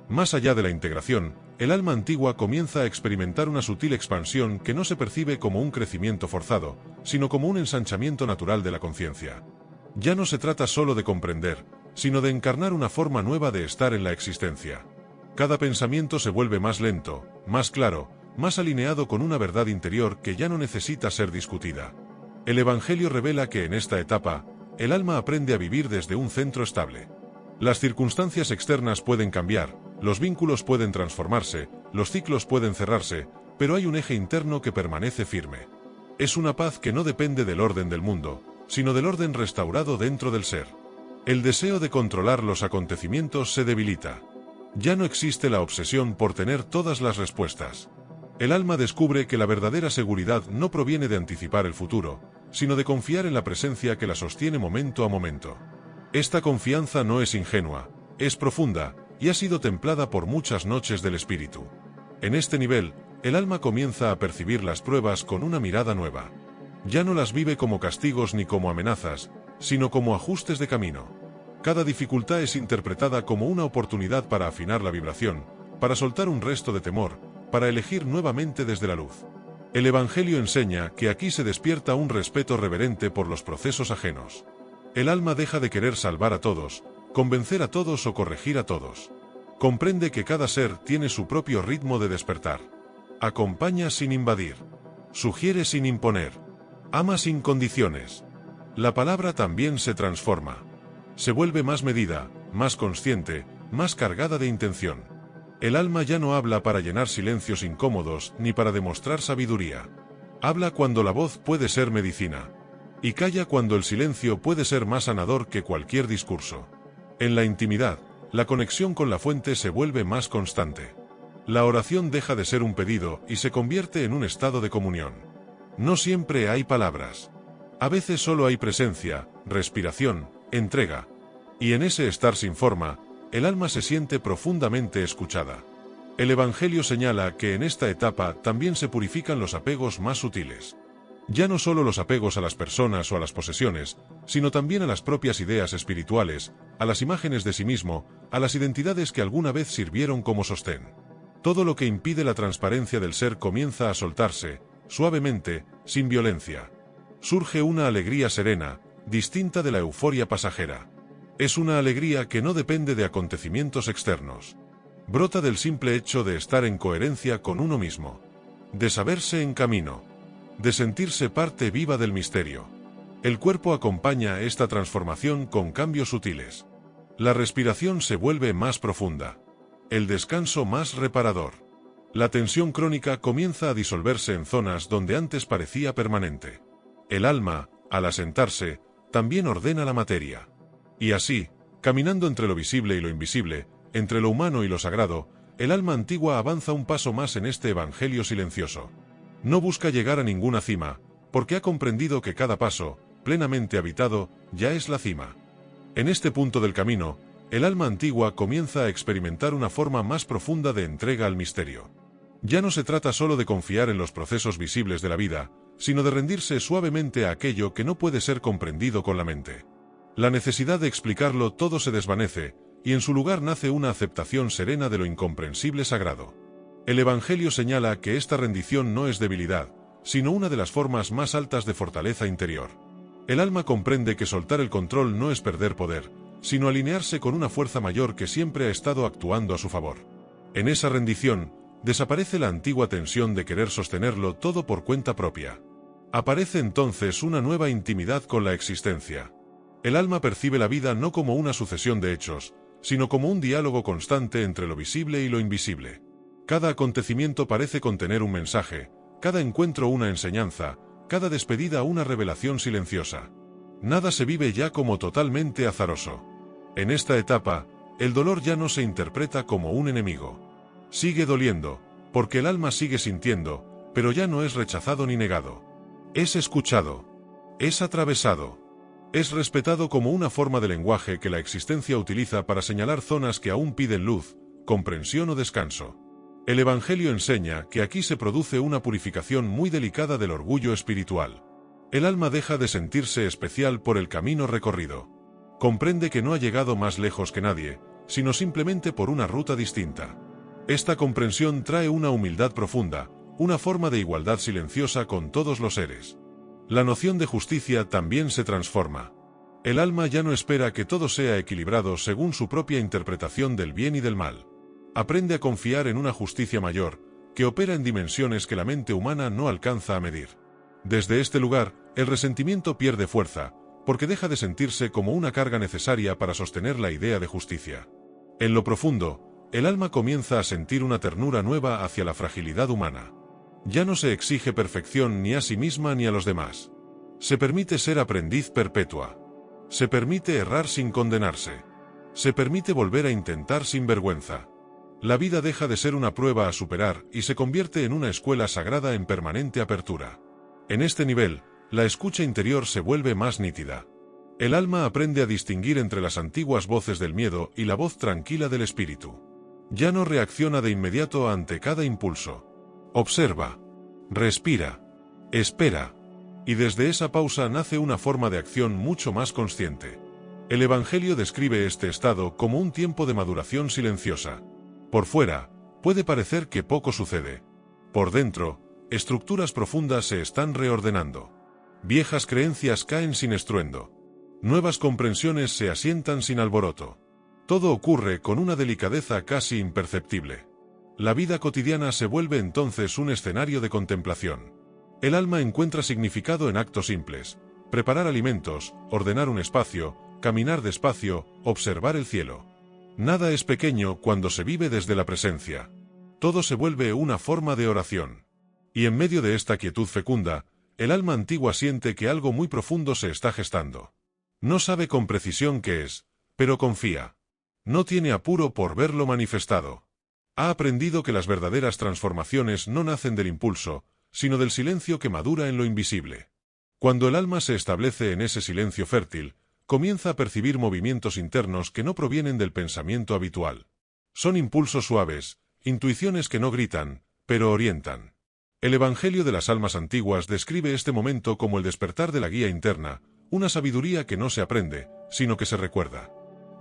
Más allá de la integración, el alma antigua comienza a experimentar una sutil expansión que no se percibe como un crecimiento forzado, sino como un ensanchamiento natural de la conciencia. Ya no se trata solo de comprender, sino de encarnar una forma nueva de estar en la existencia. Cada pensamiento se vuelve más lento, más claro, más alineado con una verdad interior que ya no necesita ser discutida. El Evangelio revela que en esta etapa, el alma aprende a vivir desde un centro estable. Las circunstancias externas pueden cambiar, los vínculos pueden transformarse, los ciclos pueden cerrarse, pero hay un eje interno que permanece firme. Es una paz que no depende del orden del mundo, sino del orden restaurado dentro del ser. El deseo de controlar los acontecimientos se debilita. Ya no existe la obsesión por tener todas las respuestas. El alma descubre que la verdadera seguridad no proviene de anticipar el futuro, sino de confiar en la presencia que la sostiene momento a momento. Esta confianza no es ingenua, es profunda, y ha sido templada por muchas noches del espíritu. En este nivel, el alma comienza a percibir las pruebas con una mirada nueva. Ya no las vive como castigos ni como amenazas, sino como ajustes de camino. Cada dificultad es interpretada como una oportunidad para afinar la vibración, para soltar un resto de temor, para elegir nuevamente desde la luz. El Evangelio enseña que aquí se despierta un respeto reverente por los procesos ajenos. El alma deja de querer salvar a todos, convencer a todos o corregir a todos. Comprende que cada ser tiene su propio ritmo de despertar. Acompaña sin invadir. Sugiere sin imponer. Ama sin condiciones. La palabra también se transforma. Se vuelve más medida, más consciente, más cargada de intención. El alma ya no habla para llenar silencios incómodos ni para demostrar sabiduría. Habla cuando la voz puede ser medicina. Y calla cuando el silencio puede ser más sanador que cualquier discurso. En la intimidad, la conexión con la fuente se vuelve más constante. La oración deja de ser un pedido y se convierte en un estado de comunión. No siempre hay palabras. A veces solo hay presencia, respiración, entrega. Y en ese estar sin forma, el alma se siente profundamente escuchada. El Evangelio señala que en esta etapa también se purifican los apegos más sutiles. Ya no solo los apegos a las personas o a las posesiones, sino también a las propias ideas espirituales, a las imágenes de sí mismo, a las identidades que alguna vez sirvieron como sostén. Todo lo que impide la transparencia del ser comienza a soltarse, suavemente, sin violencia. Surge una alegría serena, distinta de la euforia pasajera. Es una alegría que no depende de acontecimientos externos. Brota del simple hecho de estar en coherencia con uno mismo. De saberse en camino. De sentirse parte viva del misterio. El cuerpo acompaña esta transformación con cambios sutiles. La respiración se vuelve más profunda. El descanso más reparador. La tensión crónica comienza a disolverse en zonas donde antes parecía permanente. El alma, al asentarse, también ordena la materia. Y así, caminando entre lo visible y lo invisible, entre lo humano y lo sagrado, el alma antigua avanza un paso más en este evangelio silencioso. No busca llegar a ninguna cima, porque ha comprendido que cada paso, plenamente habitado, ya es la cima. En este punto del camino, el alma antigua comienza a experimentar una forma más profunda de entrega al misterio. Ya no se trata solo de confiar en los procesos visibles de la vida, sino de rendirse suavemente a aquello que no puede ser comprendido con la mente. La necesidad de explicarlo todo se desvanece, y en su lugar nace una aceptación serena de lo incomprensible sagrado. El Evangelio señala que esta rendición no es debilidad, sino una de las formas más altas de fortaleza interior. El alma comprende que soltar el control no es perder poder, sino alinearse con una fuerza mayor que siempre ha estado actuando a su favor. En esa rendición, desaparece la antigua tensión de querer sostenerlo todo por cuenta propia. Aparece entonces una nueva intimidad con la existencia. El alma percibe la vida no como una sucesión de hechos, sino como un diálogo constante entre lo visible y lo invisible. Cada acontecimiento parece contener un mensaje, cada encuentro una enseñanza, cada despedida una revelación silenciosa. Nada se vive ya como totalmente azaroso. En esta etapa, el dolor ya no se interpreta como un enemigo. Sigue doliendo, porque el alma sigue sintiendo, pero ya no es rechazado ni negado. Es escuchado. Es atravesado. Es respetado como una forma de lenguaje que la existencia utiliza para señalar zonas que aún piden luz, comprensión o descanso. El Evangelio enseña que aquí se produce una purificación muy delicada del orgullo espiritual. El alma deja de sentirse especial por el camino recorrido. Comprende que no ha llegado más lejos que nadie, sino simplemente por una ruta distinta. Esta comprensión trae una humildad profunda, una forma de igualdad silenciosa con todos los seres. La noción de justicia también se transforma. El alma ya no espera que todo sea equilibrado según su propia interpretación del bien y del mal. Aprende a confiar en una justicia mayor, que opera en dimensiones que la mente humana no alcanza a medir. Desde este lugar, el resentimiento pierde fuerza, porque deja de sentirse como una carga necesaria para sostener la idea de justicia. En lo profundo, el alma comienza a sentir una ternura nueva hacia la fragilidad humana. Ya no se exige perfección ni a sí misma ni a los demás. Se permite ser aprendiz perpetua. Se permite errar sin condenarse. Se permite volver a intentar sin vergüenza. La vida deja de ser una prueba a superar y se convierte en una escuela sagrada en permanente apertura. En este nivel, la escucha interior se vuelve más nítida. El alma aprende a distinguir entre las antiguas voces del miedo y la voz tranquila del espíritu. Ya no reacciona de inmediato ante cada impulso. Observa. Respira. Espera. Y desde esa pausa nace una forma de acción mucho más consciente. El Evangelio describe este estado como un tiempo de maduración silenciosa. Por fuera, puede parecer que poco sucede. Por dentro, estructuras profundas se están reordenando. Viejas creencias caen sin estruendo. Nuevas comprensiones se asientan sin alboroto. Todo ocurre con una delicadeza casi imperceptible. La vida cotidiana se vuelve entonces un escenario de contemplación. El alma encuentra significado en actos simples: preparar alimentos, ordenar un espacio, caminar despacio, observar el cielo. Nada es pequeño cuando se vive desde la presencia. Todo se vuelve una forma de oración. Y en medio de esta quietud fecunda, el alma antigua siente que algo muy profundo se está gestando. No sabe con precisión qué es, pero confía. No tiene apuro por verlo manifestado. Ha aprendido que las verdaderas transformaciones no nacen del impulso, sino del silencio que madura en lo invisible. Cuando el alma se establece en ese silencio fértil, comienza a percibir movimientos internos que no provienen del pensamiento habitual. Son impulsos suaves, intuiciones que no gritan, pero orientan. El Evangelio de las almas antiguas describe este momento como el despertar de la guía interna, una sabiduría que no se aprende, sino que se recuerda.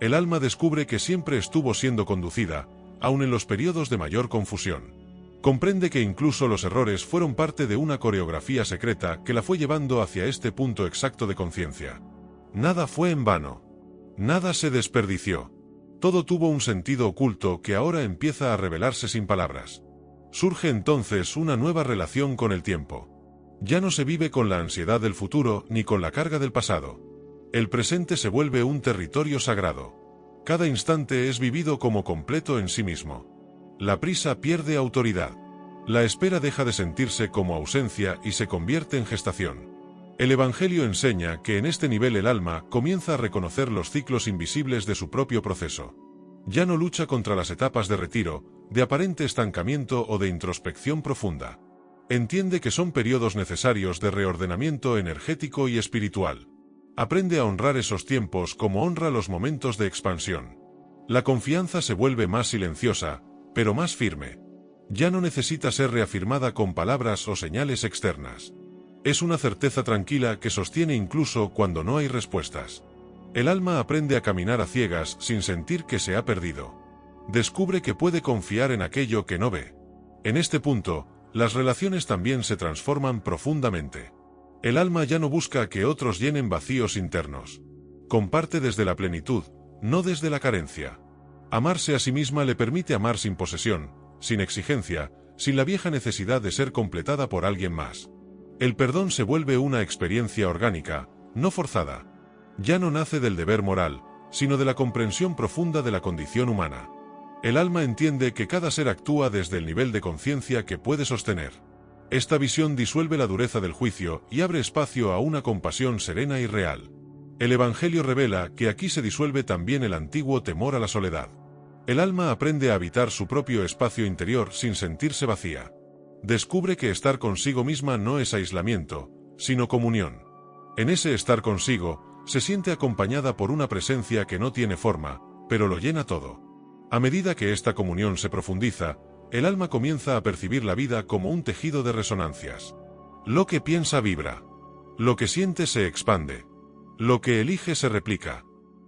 El alma descubre que siempre estuvo siendo conducida, aun en los periodos de mayor confusión. Comprende que incluso los errores fueron parte de una coreografía secreta que la fue llevando hacia este punto exacto de conciencia. Nada fue en vano. Nada se desperdició. Todo tuvo un sentido oculto que ahora empieza a revelarse sin palabras. Surge entonces una nueva relación con el tiempo. Ya no se vive con la ansiedad del futuro ni con la carga del pasado. El presente se vuelve un territorio sagrado. Cada instante es vivido como completo en sí mismo. La prisa pierde autoridad. La espera deja de sentirse como ausencia y se convierte en gestación. El Evangelio enseña que en este nivel el alma comienza a reconocer los ciclos invisibles de su propio proceso. Ya no lucha contra las etapas de retiro, de aparente estancamiento o de introspección profunda. Entiende que son periodos necesarios de reordenamiento energético y espiritual. Aprende a honrar esos tiempos como honra los momentos de expansión. La confianza se vuelve más silenciosa, pero más firme. Ya no necesita ser reafirmada con palabras o señales externas. Es una certeza tranquila que sostiene incluso cuando no hay respuestas. El alma aprende a caminar a ciegas sin sentir que se ha perdido. Descubre que puede confiar en aquello que no ve. En este punto, las relaciones también se transforman profundamente. El alma ya no busca que otros llenen vacíos internos. Comparte desde la plenitud, no desde la carencia. Amarse a sí misma le permite amar sin posesión, sin exigencia, sin la vieja necesidad de ser completada por alguien más. El perdón se vuelve una experiencia orgánica, no forzada. Ya no nace del deber moral, sino de la comprensión profunda de la condición humana. El alma entiende que cada ser actúa desde el nivel de conciencia que puede sostener. Esta visión disuelve la dureza del juicio y abre espacio a una compasión serena y real. El Evangelio revela que aquí se disuelve también el antiguo temor a la soledad. El alma aprende a habitar su propio espacio interior sin sentirse vacía. Descubre que estar consigo misma no es aislamiento, sino comunión. En ese estar consigo, se siente acompañada por una presencia que no tiene forma, pero lo llena todo. A medida que esta comunión se profundiza, el alma comienza a percibir la vida como un tejido de resonancias. Lo que piensa vibra. Lo que siente se expande. Lo que elige se replica.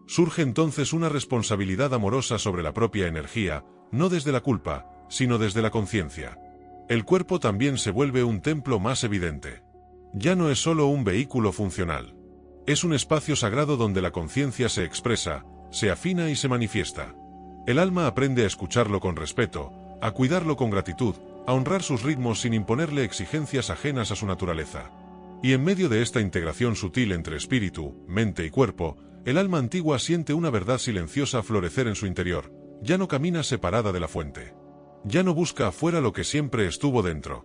Surge entonces una responsabilidad amorosa sobre la propia energía, no desde la culpa, sino desde la conciencia. El cuerpo también se vuelve un templo más evidente. Ya no es solo un vehículo funcional. Es un espacio sagrado donde la conciencia se expresa, se afina y se manifiesta. El alma aprende a escucharlo con respeto, a cuidarlo con gratitud, a honrar sus ritmos sin imponerle exigencias ajenas a su naturaleza. Y en medio de esta integración sutil entre espíritu, mente y cuerpo, el alma antigua siente una verdad silenciosa florecer en su interior. Ya no camina separada de la fuente. Ya no busca afuera lo que siempre estuvo dentro.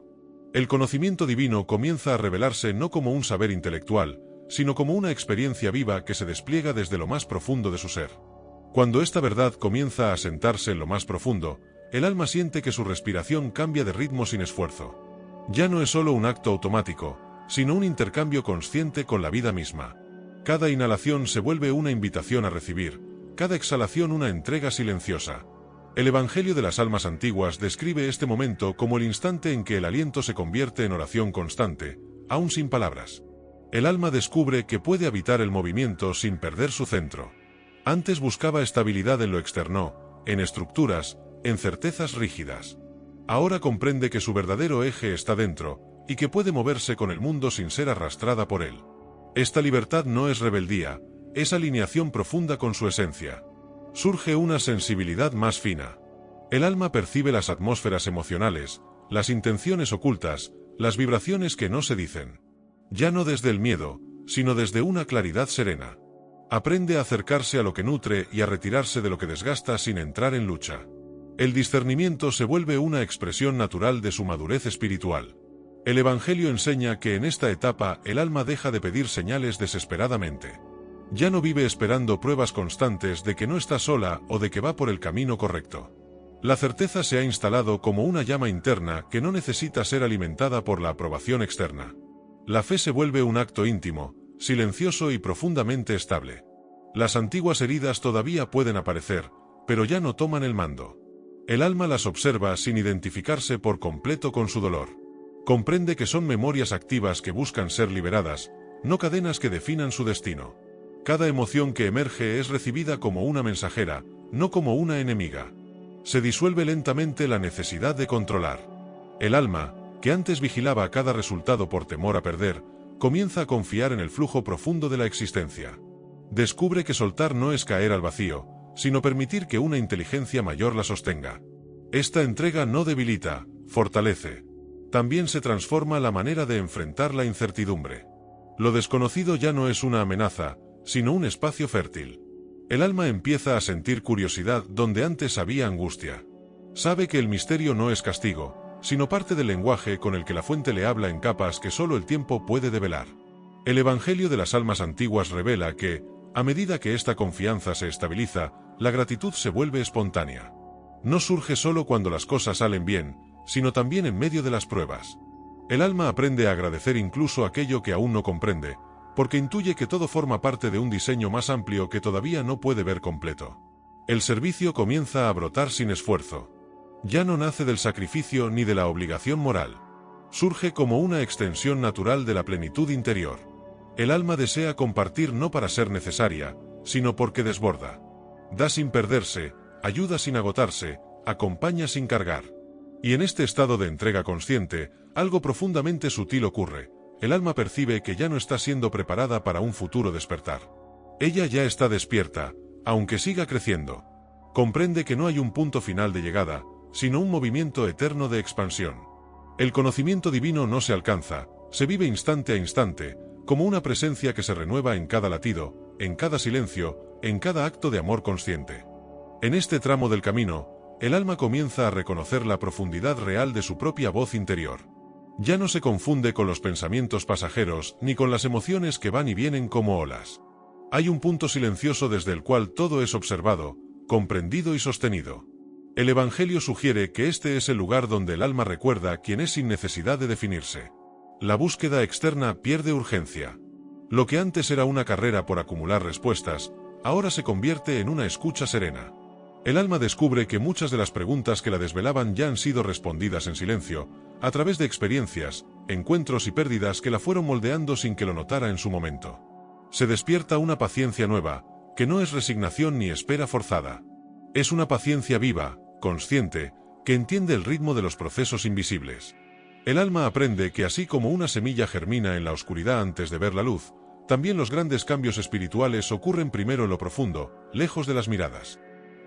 El conocimiento divino comienza a revelarse no como un saber intelectual, sino como una experiencia viva que se despliega desde lo más profundo de su ser. Cuando esta verdad comienza a asentarse en lo más profundo, el alma siente que su respiración cambia de ritmo sin esfuerzo. Ya no es solo un acto automático, sino un intercambio consciente con la vida misma. Cada inhalación se vuelve una invitación a recibir, cada exhalación una entrega silenciosa. El Evangelio de las Almas Antiguas describe este momento como el instante en que el aliento se convierte en oración constante, aún sin palabras. El alma descubre que puede habitar el movimiento sin perder su centro. Antes buscaba estabilidad en lo externo, en estructuras, en certezas rígidas. Ahora comprende que su verdadero eje está dentro, y que puede moverse con el mundo sin ser arrastrada por él. Esta libertad no es rebeldía, es alineación profunda con su esencia. Surge una sensibilidad más fina. El alma percibe las atmósferas emocionales, las intenciones ocultas, las vibraciones que no se dicen. Ya no desde el miedo, sino desde una claridad serena. Aprende a acercarse a lo que nutre y a retirarse de lo que desgasta sin entrar en lucha. El discernimiento se vuelve una expresión natural de su madurez espiritual. El Evangelio enseña que en esta etapa el alma deja de pedir señales desesperadamente. Ya no vive esperando pruebas constantes de que no está sola o de que va por el camino correcto. La certeza se ha instalado como una llama interna que no necesita ser alimentada por la aprobación externa. La fe se vuelve un acto íntimo, silencioso y profundamente estable. Las antiguas heridas todavía pueden aparecer, pero ya no toman el mando. El alma las observa sin identificarse por completo con su dolor. Comprende que son memorias activas que buscan ser liberadas, no cadenas que definan su destino. Cada emoción que emerge es recibida como una mensajera, no como una enemiga. Se disuelve lentamente la necesidad de controlar. El alma, que antes vigilaba cada resultado por temor a perder, comienza a confiar en el flujo profundo de la existencia. Descubre que soltar no es caer al vacío, sino permitir que una inteligencia mayor la sostenga. Esta entrega no debilita, fortalece. También se transforma la manera de enfrentar la incertidumbre. Lo desconocido ya no es una amenaza, sino un espacio fértil. El alma empieza a sentir curiosidad donde antes había angustia. Sabe que el misterio no es castigo, sino parte del lenguaje con el que la fuente le habla en capas que solo el tiempo puede develar. El Evangelio de las Almas Antiguas revela que, a medida que esta confianza se estabiliza, la gratitud se vuelve espontánea. No surge solo cuando las cosas salen bien, sino también en medio de las pruebas. El alma aprende a agradecer incluso aquello que aún no comprende, porque intuye que todo forma parte de un diseño más amplio que todavía no puede ver completo. El servicio comienza a brotar sin esfuerzo. Ya no nace del sacrificio ni de la obligación moral. Surge como una extensión natural de la plenitud interior. El alma desea compartir no para ser necesaria, sino porque desborda. Da sin perderse, ayuda sin agotarse, acompaña sin cargar. Y en este estado de entrega consciente, algo profundamente sutil ocurre. El alma percibe que ya no está siendo preparada para un futuro despertar. Ella ya está despierta, aunque siga creciendo. Comprende que no hay un punto final de llegada, sino un movimiento eterno de expansión. El conocimiento divino no se alcanza, se vive instante a instante, como una presencia que se renueva en cada latido, en cada silencio, en cada acto de amor consciente. En este tramo del camino, el alma comienza a reconocer la profundidad real de su propia voz interior. Ya no se confunde con los pensamientos pasajeros ni con las emociones que van y vienen como olas. Hay un punto silencioso desde el cual todo es observado, comprendido y sostenido. El Evangelio sugiere que este es el lugar donde el alma recuerda quién es sin necesidad de definirse. La búsqueda externa pierde urgencia. Lo que antes era una carrera por acumular respuestas, ahora se convierte en una escucha serena. El alma descubre que muchas de las preguntas que la desvelaban ya han sido respondidas en silencio, a través de experiencias, encuentros y pérdidas que la fueron moldeando sin que lo notara en su momento. Se despierta una paciencia nueva, que no es resignación ni espera forzada. Es una paciencia viva, consciente, que entiende el ritmo de los procesos invisibles. El alma aprende que así como una semilla germina en la oscuridad antes de ver la luz, también los grandes cambios espirituales ocurren primero en lo profundo, lejos de las miradas.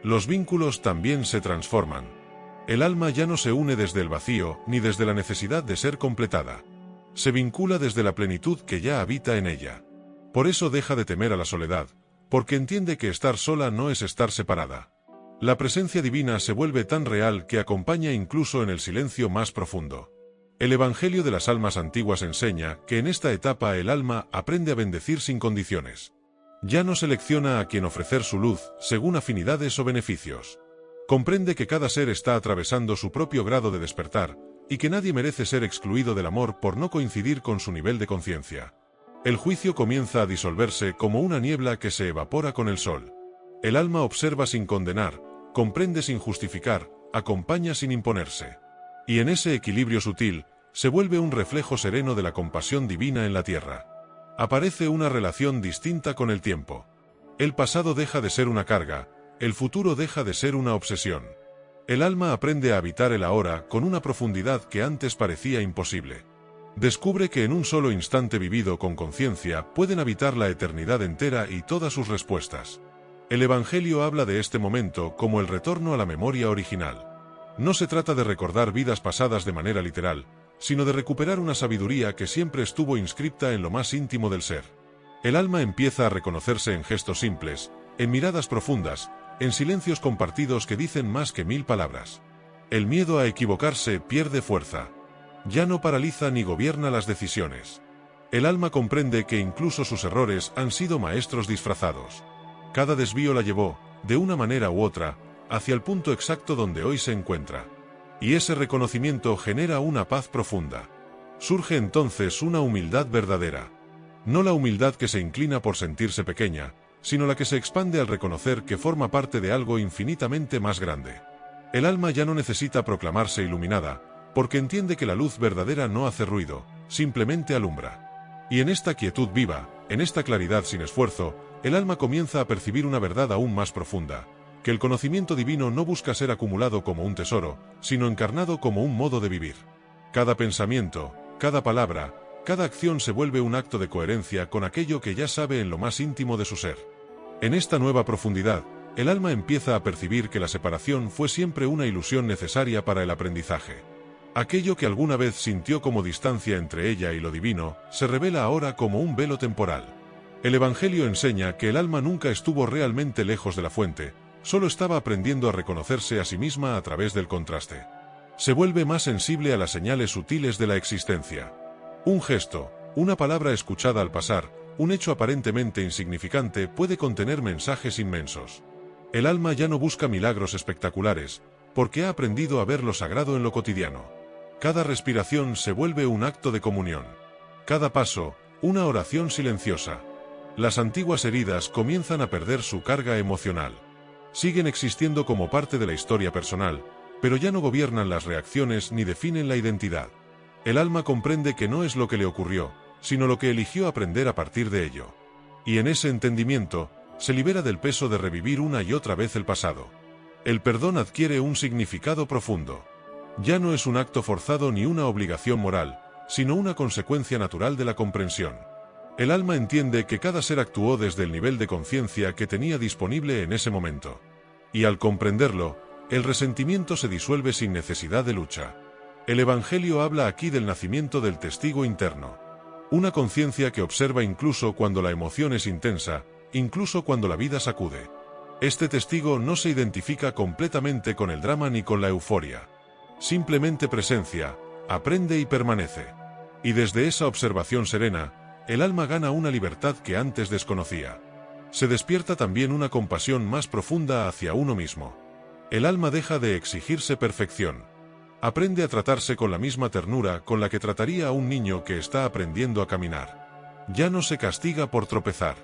Los vínculos también se transforman. El alma ya no se une desde el vacío ni desde la necesidad de ser completada. Se vincula desde la plenitud que ya habita en ella. Por eso deja de temer a la soledad, porque entiende que estar sola no es estar separada. La presencia divina se vuelve tan real que acompaña incluso en el silencio más profundo. El Evangelio de las Almas Antiguas enseña que en esta etapa el alma aprende a bendecir sin condiciones. Ya no selecciona a quien ofrecer su luz según afinidades o beneficios. Comprende que cada ser está atravesando su propio grado de despertar, y que nadie merece ser excluido del amor por no coincidir con su nivel de conciencia. El juicio comienza a disolverse como una niebla que se evapora con el sol. El alma observa sin condenar, comprende sin justificar, acompaña sin imponerse. Y en ese equilibrio sutil, se vuelve un reflejo sereno de la compasión divina en la tierra. Aparece una relación distinta con el tiempo. El pasado deja de ser una carga, el futuro deja de ser una obsesión. El alma aprende a habitar el ahora con una profundidad que antes parecía imposible. Descubre que en un solo instante vivido con conciencia pueden habitar la eternidad entera y todas sus respuestas. El Evangelio habla de este momento como el retorno a la memoria original. No se trata de recordar vidas pasadas de manera literal, sino de recuperar una sabiduría que siempre estuvo inscripta en lo más íntimo del ser. El alma empieza a reconocerse en gestos simples, en miradas profundas, en silencios compartidos que dicen más que 1000 palabras. El miedo a equivocarse pierde fuerza. Ya no paraliza ni gobierna las decisiones. El alma comprende que incluso sus errores han sido maestros disfrazados. Cada desvío la llevó, de una manera u otra, hacia el punto exacto donde hoy se encuentra. Y ese reconocimiento genera una paz profunda. Surge entonces una humildad verdadera. No la humildad que se inclina por sentirse pequeña, sino la que se expande al reconocer que forma parte de algo infinitamente más grande. El alma ya no necesita proclamarse iluminada, porque entiende que la luz verdadera no hace ruido, simplemente alumbra. Y en esta quietud viva, en esta claridad sin esfuerzo, el alma comienza a percibir una verdad aún más profunda, que el conocimiento divino no busca ser acumulado como un tesoro, sino encarnado como un modo de vivir. Cada pensamiento, cada palabra, cada acción se vuelve un acto de coherencia con aquello que ya sabe en lo más íntimo de su ser. En esta nueva profundidad, el alma empieza a percibir que la separación fue siempre una ilusión necesaria para el aprendizaje. Aquello que alguna vez sintió como distancia entre ella y lo divino, se revela ahora como un velo temporal. El Evangelio enseña que el alma nunca estuvo realmente lejos de la fuente, solo estaba aprendiendo a reconocerse a sí misma a través del contraste. Se vuelve más sensible a las señales sutiles de la existencia. Un gesto, una palabra escuchada al pasar, un hecho aparentemente insignificante puede contener mensajes inmensos. El alma ya no busca milagros espectaculares, porque ha aprendido a ver lo sagrado en lo cotidiano. Cada respiración se vuelve un acto de comunión. Cada paso, una oración silenciosa. Las antiguas heridas comienzan a perder su carga emocional. Siguen existiendo como parte de la historia personal, pero ya no gobiernan las reacciones ni definen la identidad. El alma comprende que no es lo que le ocurrió, sino lo que eligió aprender a partir de ello. Y en ese entendimiento, se libera del peso de revivir una y otra vez el pasado. El perdón adquiere un significado profundo. Ya no es un acto forzado ni una obligación moral, sino una consecuencia natural de la comprensión. El alma entiende que cada ser actuó desde el nivel de conciencia que tenía disponible en ese momento. Y al comprenderlo, el resentimiento se disuelve sin necesidad de lucha. El Evangelio habla aquí del nacimiento del testigo interno. Una conciencia que observa incluso cuando la emoción es intensa, incluso cuando la vida sacude. Este testigo no se identifica completamente con el drama ni con la euforia. Simplemente presencia, aprende y permanece. Y desde esa observación serena, el alma gana una libertad que antes desconocía. Se despierta también una compasión más profunda hacia uno mismo. El alma deja de exigirse perfección. Aprende a tratarse con la misma ternura con la que trataría a un niño que está aprendiendo a caminar. Ya no se castiga por tropezar.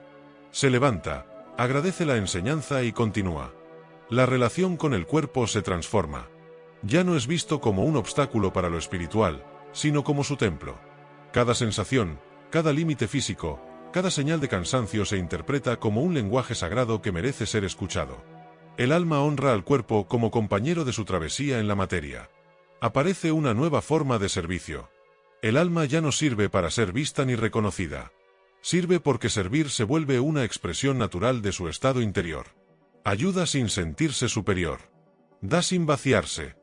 Se levanta, agradece la enseñanza y continúa. La relación con el cuerpo se transforma. Ya no es visto como un obstáculo para lo espiritual, sino como su templo. Cada sensación, cada límite físico, cada señal de cansancio se interpreta como un lenguaje sagrado que merece ser escuchado. El alma honra al cuerpo como compañero de su travesía en la materia. Aparece una nueva forma de servicio. El alma ya no sirve para ser vista ni reconocida. Sirve porque servir se vuelve una expresión natural de su estado interior. Ayuda sin sentirse superior. Da sin vaciarse.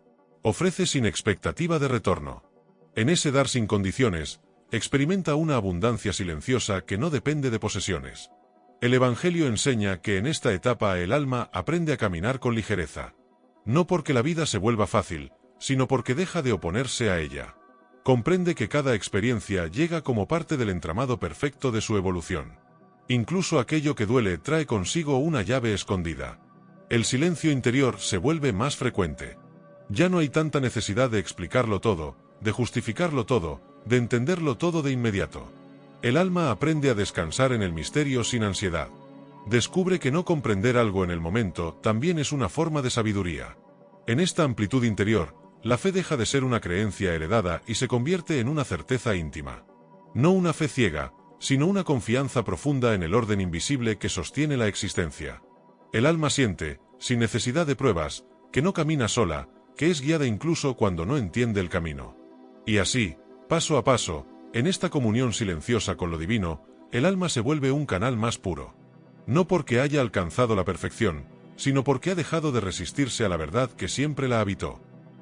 Ofrece sin expectativa de retorno. En ese dar sin condiciones, experimenta una abundancia silenciosa que no depende de posesiones. El Evangelio enseña que en esta etapa el alma aprende a caminar con ligereza. No porque la vida se vuelva fácil, sino porque deja de oponerse a ella. Comprende que cada experiencia llega como parte del entramado perfecto de su evolución. Incluso aquello que duele trae consigo una llave escondida. El silencio interior se vuelve más frecuente. Ya no hay tanta necesidad de explicarlo todo, de justificarlo todo, de entenderlo todo de inmediato. El alma aprende a descansar en el misterio sin ansiedad. Descubre que no comprender algo en el momento también es una forma de sabiduría. En esta amplitud interior, la fe deja de ser una creencia heredada y se convierte en una certeza íntima. No una fe ciega, sino una confianza profunda en el orden invisible que sostiene la existencia. El alma siente, sin necesidad de pruebas, que no camina sola, que es guiada incluso cuando no entiende el camino. Y así, paso a paso, en esta comunión silenciosa con lo divino, el alma se vuelve un canal más puro. No porque haya alcanzado la perfección, sino porque ha dejado de resistirse a la verdad que siempre la habitó.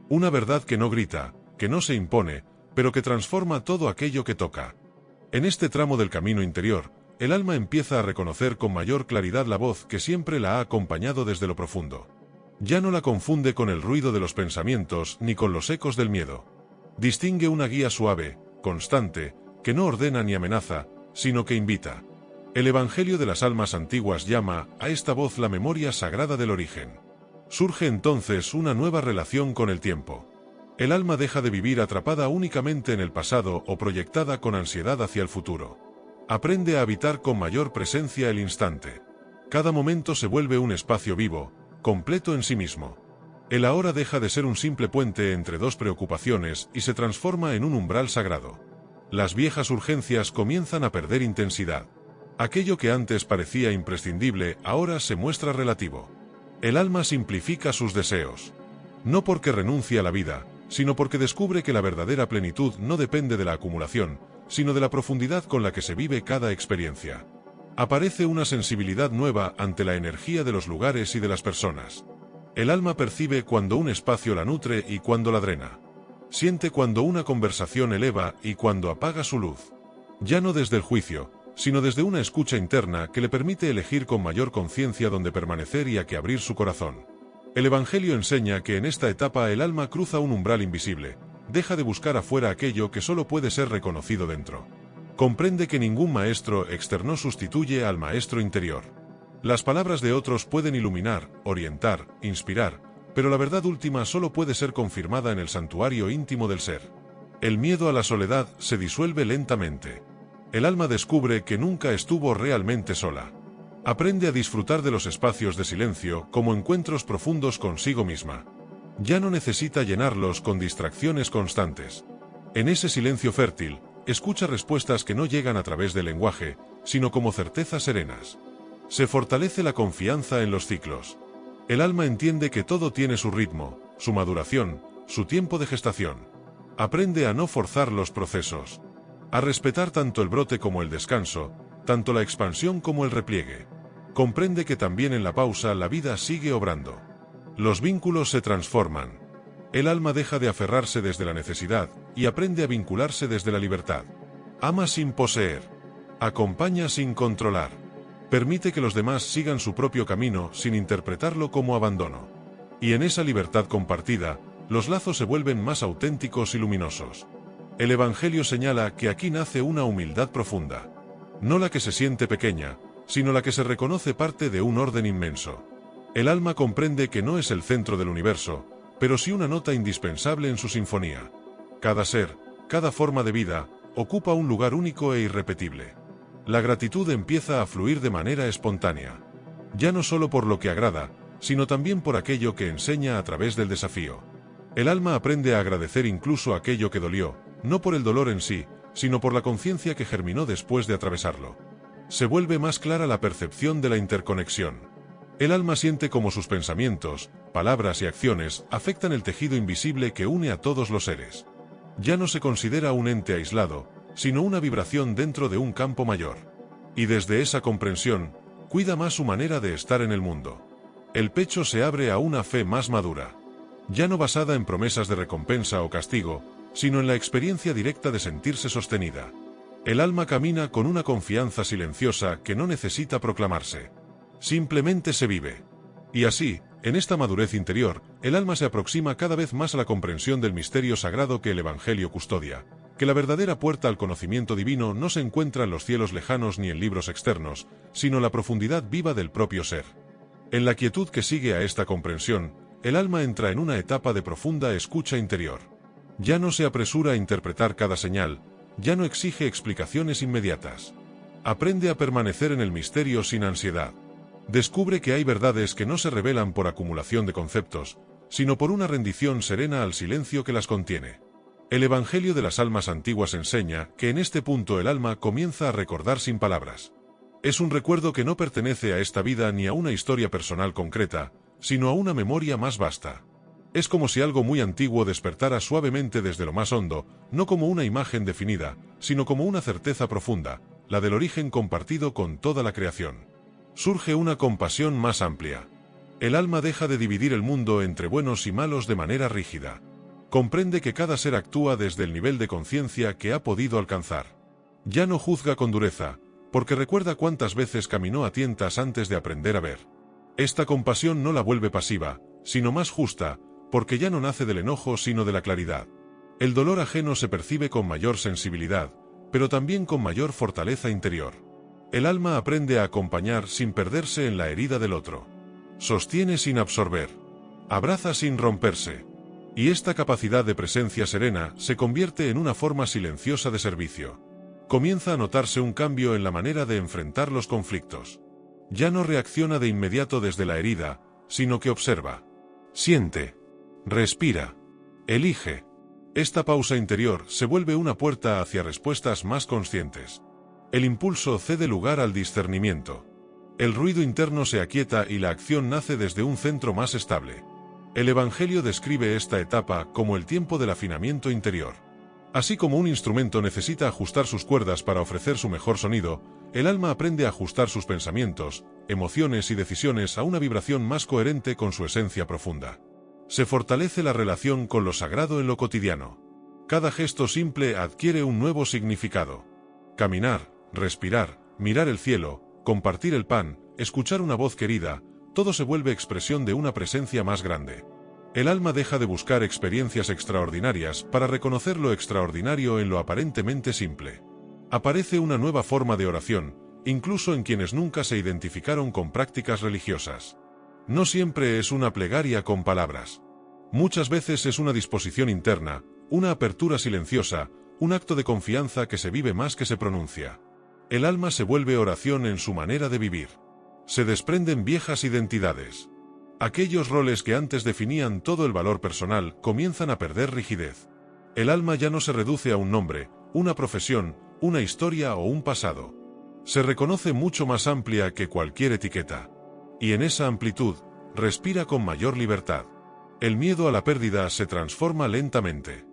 Una verdad que no grita, que no se impone, pero que transforma todo aquello que toca. En este tramo del camino interior, el alma empieza a reconocer con mayor claridad la voz que siempre la ha acompañado desde lo profundo. Ya no la confunde con el ruido de los pensamientos ni con los ecos del miedo. Distingue una guía suave, constante, que no ordena ni amenaza, sino que invita. El Evangelio de las almas antiguas llama a esta voz la memoria sagrada del origen. Surge entonces una nueva relación con el tiempo. El alma deja de vivir atrapada únicamente en el pasado o proyectada con ansiedad hacia el futuro. Aprende a habitar con mayor presencia el instante. Cada momento se vuelve un espacio vivo, completo en sí mismo. El ahora deja de ser un simple puente entre dos preocupaciones y se transforma en un umbral sagrado. Las viejas urgencias comienzan a perder intensidad. Aquello que antes parecía imprescindible ahora se muestra relativo. El alma simplifica sus deseos. No porque renuncie a la vida, sino porque descubre que la verdadera plenitud no depende de la acumulación, sino de la profundidad con la que se vive cada experiencia. Aparece una sensibilidad nueva ante la energía de los lugares y de las personas. El alma percibe cuando un espacio la nutre y cuando la drena. Siente cuando una conversación eleva y cuando apaga su luz. Ya no desde el juicio, sino desde una escucha interna que le permite elegir con mayor conciencia dónde permanecer y a qué abrir su corazón. El Evangelio enseña que en esta etapa el alma cruza un umbral invisible, deja de buscar afuera aquello que solo puede ser reconocido dentro. Comprende que ningún maestro externo sustituye al maestro interior. Las palabras de otros pueden iluminar, orientar, inspirar, pero la verdad última solo puede ser confirmada en el santuario íntimo del ser. El miedo a la soledad se disuelve lentamente. El alma descubre que nunca estuvo realmente sola. Aprende a disfrutar de los espacios de silencio como encuentros profundos consigo misma. Ya no necesita llenarlos con distracciones constantes. En ese silencio fértil, escucha respuestas que no llegan a través del lenguaje, sino como certezas serenas. Se fortalece la confianza en los ciclos. El alma entiende que todo tiene su ritmo, su maduración, su tiempo de gestación. Aprende a no forzar los procesos. A respetar tanto el brote como el descanso, tanto la expansión como el repliegue. Comprende que también en la pausa la vida sigue obrando. Los vínculos se transforman. El alma deja de aferrarse desde la necesidad y aprende a vincularse desde la libertad. Ama sin poseer. Acompaña sin controlar. Permite que los demás sigan su propio camino sin interpretarlo como abandono. Y en esa libertad compartida, los lazos se vuelven más auténticos y luminosos. El Evangelio señala que aquí nace una humildad profunda. No la que se siente pequeña, sino la que se reconoce parte de un orden inmenso. El alma comprende que no es el centro del universo, pero sí una nota indispensable en su sinfonía. Cada ser, cada forma de vida, ocupa un lugar único e irrepetible. La gratitud empieza a fluir de manera espontánea. Ya no solo por lo que agrada, sino también por aquello que enseña a través del desafío. El alma aprende a agradecer incluso aquello que dolió, no por el dolor en sí, sino por la conciencia que germinó después de atravesarlo. Se vuelve más clara la percepción de la interconexión. El alma siente cómo sus pensamientos, palabras y acciones afectan el tejido invisible que une a todos los seres. Ya no se considera un ente aislado, sino una vibración dentro de un campo mayor. Y desde esa comprensión, cuida más su manera de estar en el mundo. El pecho se abre a una fe más madura. Ya no basada en promesas de recompensa o castigo, sino en la experiencia directa de sentirse sostenida. El alma camina con una confianza silenciosa que no necesita proclamarse. Simplemente se vive. Y así, en esta madurez interior, el alma se aproxima cada vez más a la comprensión del misterio sagrado que el Evangelio custodia, que la verdadera puerta al conocimiento divino no se encuentra en los cielos lejanos ni en libros externos, sino en la profundidad viva del propio ser. En la quietud que sigue a esta comprensión, el alma entra en una etapa de profunda escucha interior. Ya no se apresura a interpretar cada señal, ya no exige explicaciones inmediatas. Aprende a permanecer en el misterio sin ansiedad. Descubre que hay verdades que no se revelan por acumulación de conceptos, sino por una rendición serena al silencio que las contiene. El Evangelio de las Almas Antiguas enseña que en este punto el alma comienza a recordar sin palabras. Es un recuerdo que no pertenece a esta vida ni a una historia personal concreta, sino a una memoria más vasta. Es como si algo muy antiguo despertara suavemente desde lo más hondo, no como una imagen definida, sino como una certeza profunda, la del origen compartido con toda la creación. Surge una compasión más amplia. El alma deja de dividir el mundo entre buenos y malos de manera rígida. Comprende que cada ser actúa desde el nivel de conciencia que ha podido alcanzar. Ya no juzga con dureza, porque recuerda cuántas veces caminó a tientas antes de aprender a ver. Esta compasión no la vuelve pasiva, sino más justa, porque ya no nace del enojo sino de la claridad. El dolor ajeno se percibe con mayor sensibilidad, pero también con mayor fortaleza interior. El alma aprende a acompañar sin perderse en la herida del otro. Sostiene sin absorber. Abraza sin romperse. Y esta capacidad de presencia serena se convierte en una forma silenciosa de servicio. Comienza a notarse un cambio en la manera de enfrentar los conflictos. Ya no reacciona de inmediato desde la herida, sino que observa. Siente. Respira. Elige. Esta pausa interior se vuelve una puerta hacia respuestas más conscientes. El impulso cede lugar al discernimiento. El ruido interno se aquieta y la acción nace desde un centro más estable. El Evangelio describe esta etapa como el tiempo del afinamiento interior. Así como un instrumento necesita ajustar sus cuerdas para ofrecer su mejor sonido, el alma aprende a ajustar sus pensamientos, emociones y decisiones a una vibración más coherente con su esencia profunda. Se fortalece la relación con lo sagrado en lo cotidiano. Cada gesto simple adquiere un nuevo significado. Caminar, respirar, mirar el cielo, compartir el pan, escuchar una voz querida, todo se vuelve expresión de una presencia más grande. El alma deja de buscar experiencias extraordinarias para reconocer lo extraordinario en lo aparentemente simple. Aparece una nueva forma de oración, incluso en quienes nunca se identificaron con prácticas religiosas. No siempre es una plegaria con palabras. Muchas veces es una disposición interna, una apertura silenciosa, un acto de confianza que se vive más que se pronuncia. El alma se vuelve oración en su manera de vivir. Se desprenden viejas identidades. Aquellos roles que antes definían todo el valor personal comienzan a perder rigidez. El alma ya no se reduce a un nombre, una profesión, una historia o un pasado. Se reconoce mucho más amplia que cualquier etiqueta. Y en esa amplitud, respira con mayor libertad. El miedo a la pérdida se transforma lentamente.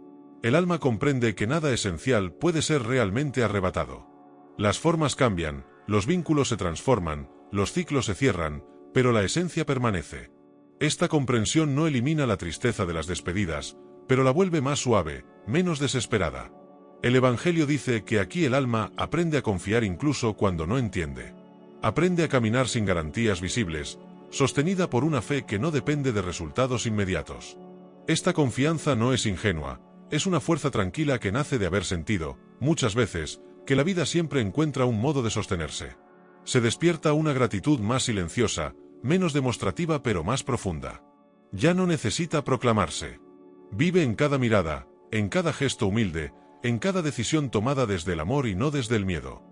El alma comprende que nada esencial puede ser realmente arrebatado. Las formas cambian, los vínculos se transforman, los ciclos se cierran, pero la esencia permanece. Esta comprensión no elimina la tristeza de las despedidas, pero la vuelve más suave, menos desesperada. El Evangelio dice que aquí el alma aprende a confiar incluso cuando no entiende. Aprende a caminar sin garantías visibles, sostenida por una fe que no depende de resultados inmediatos. Esta confianza no es ingenua, es una fuerza tranquila que nace de haber sentido, muchas veces, que la vida siempre encuentra un modo de sostenerse. Se despierta una gratitud más silenciosa, menos demostrativa pero más profunda. Ya no necesita proclamarse. Vive en cada mirada, en cada gesto humilde, en cada decisión tomada desde el amor y no desde el miedo.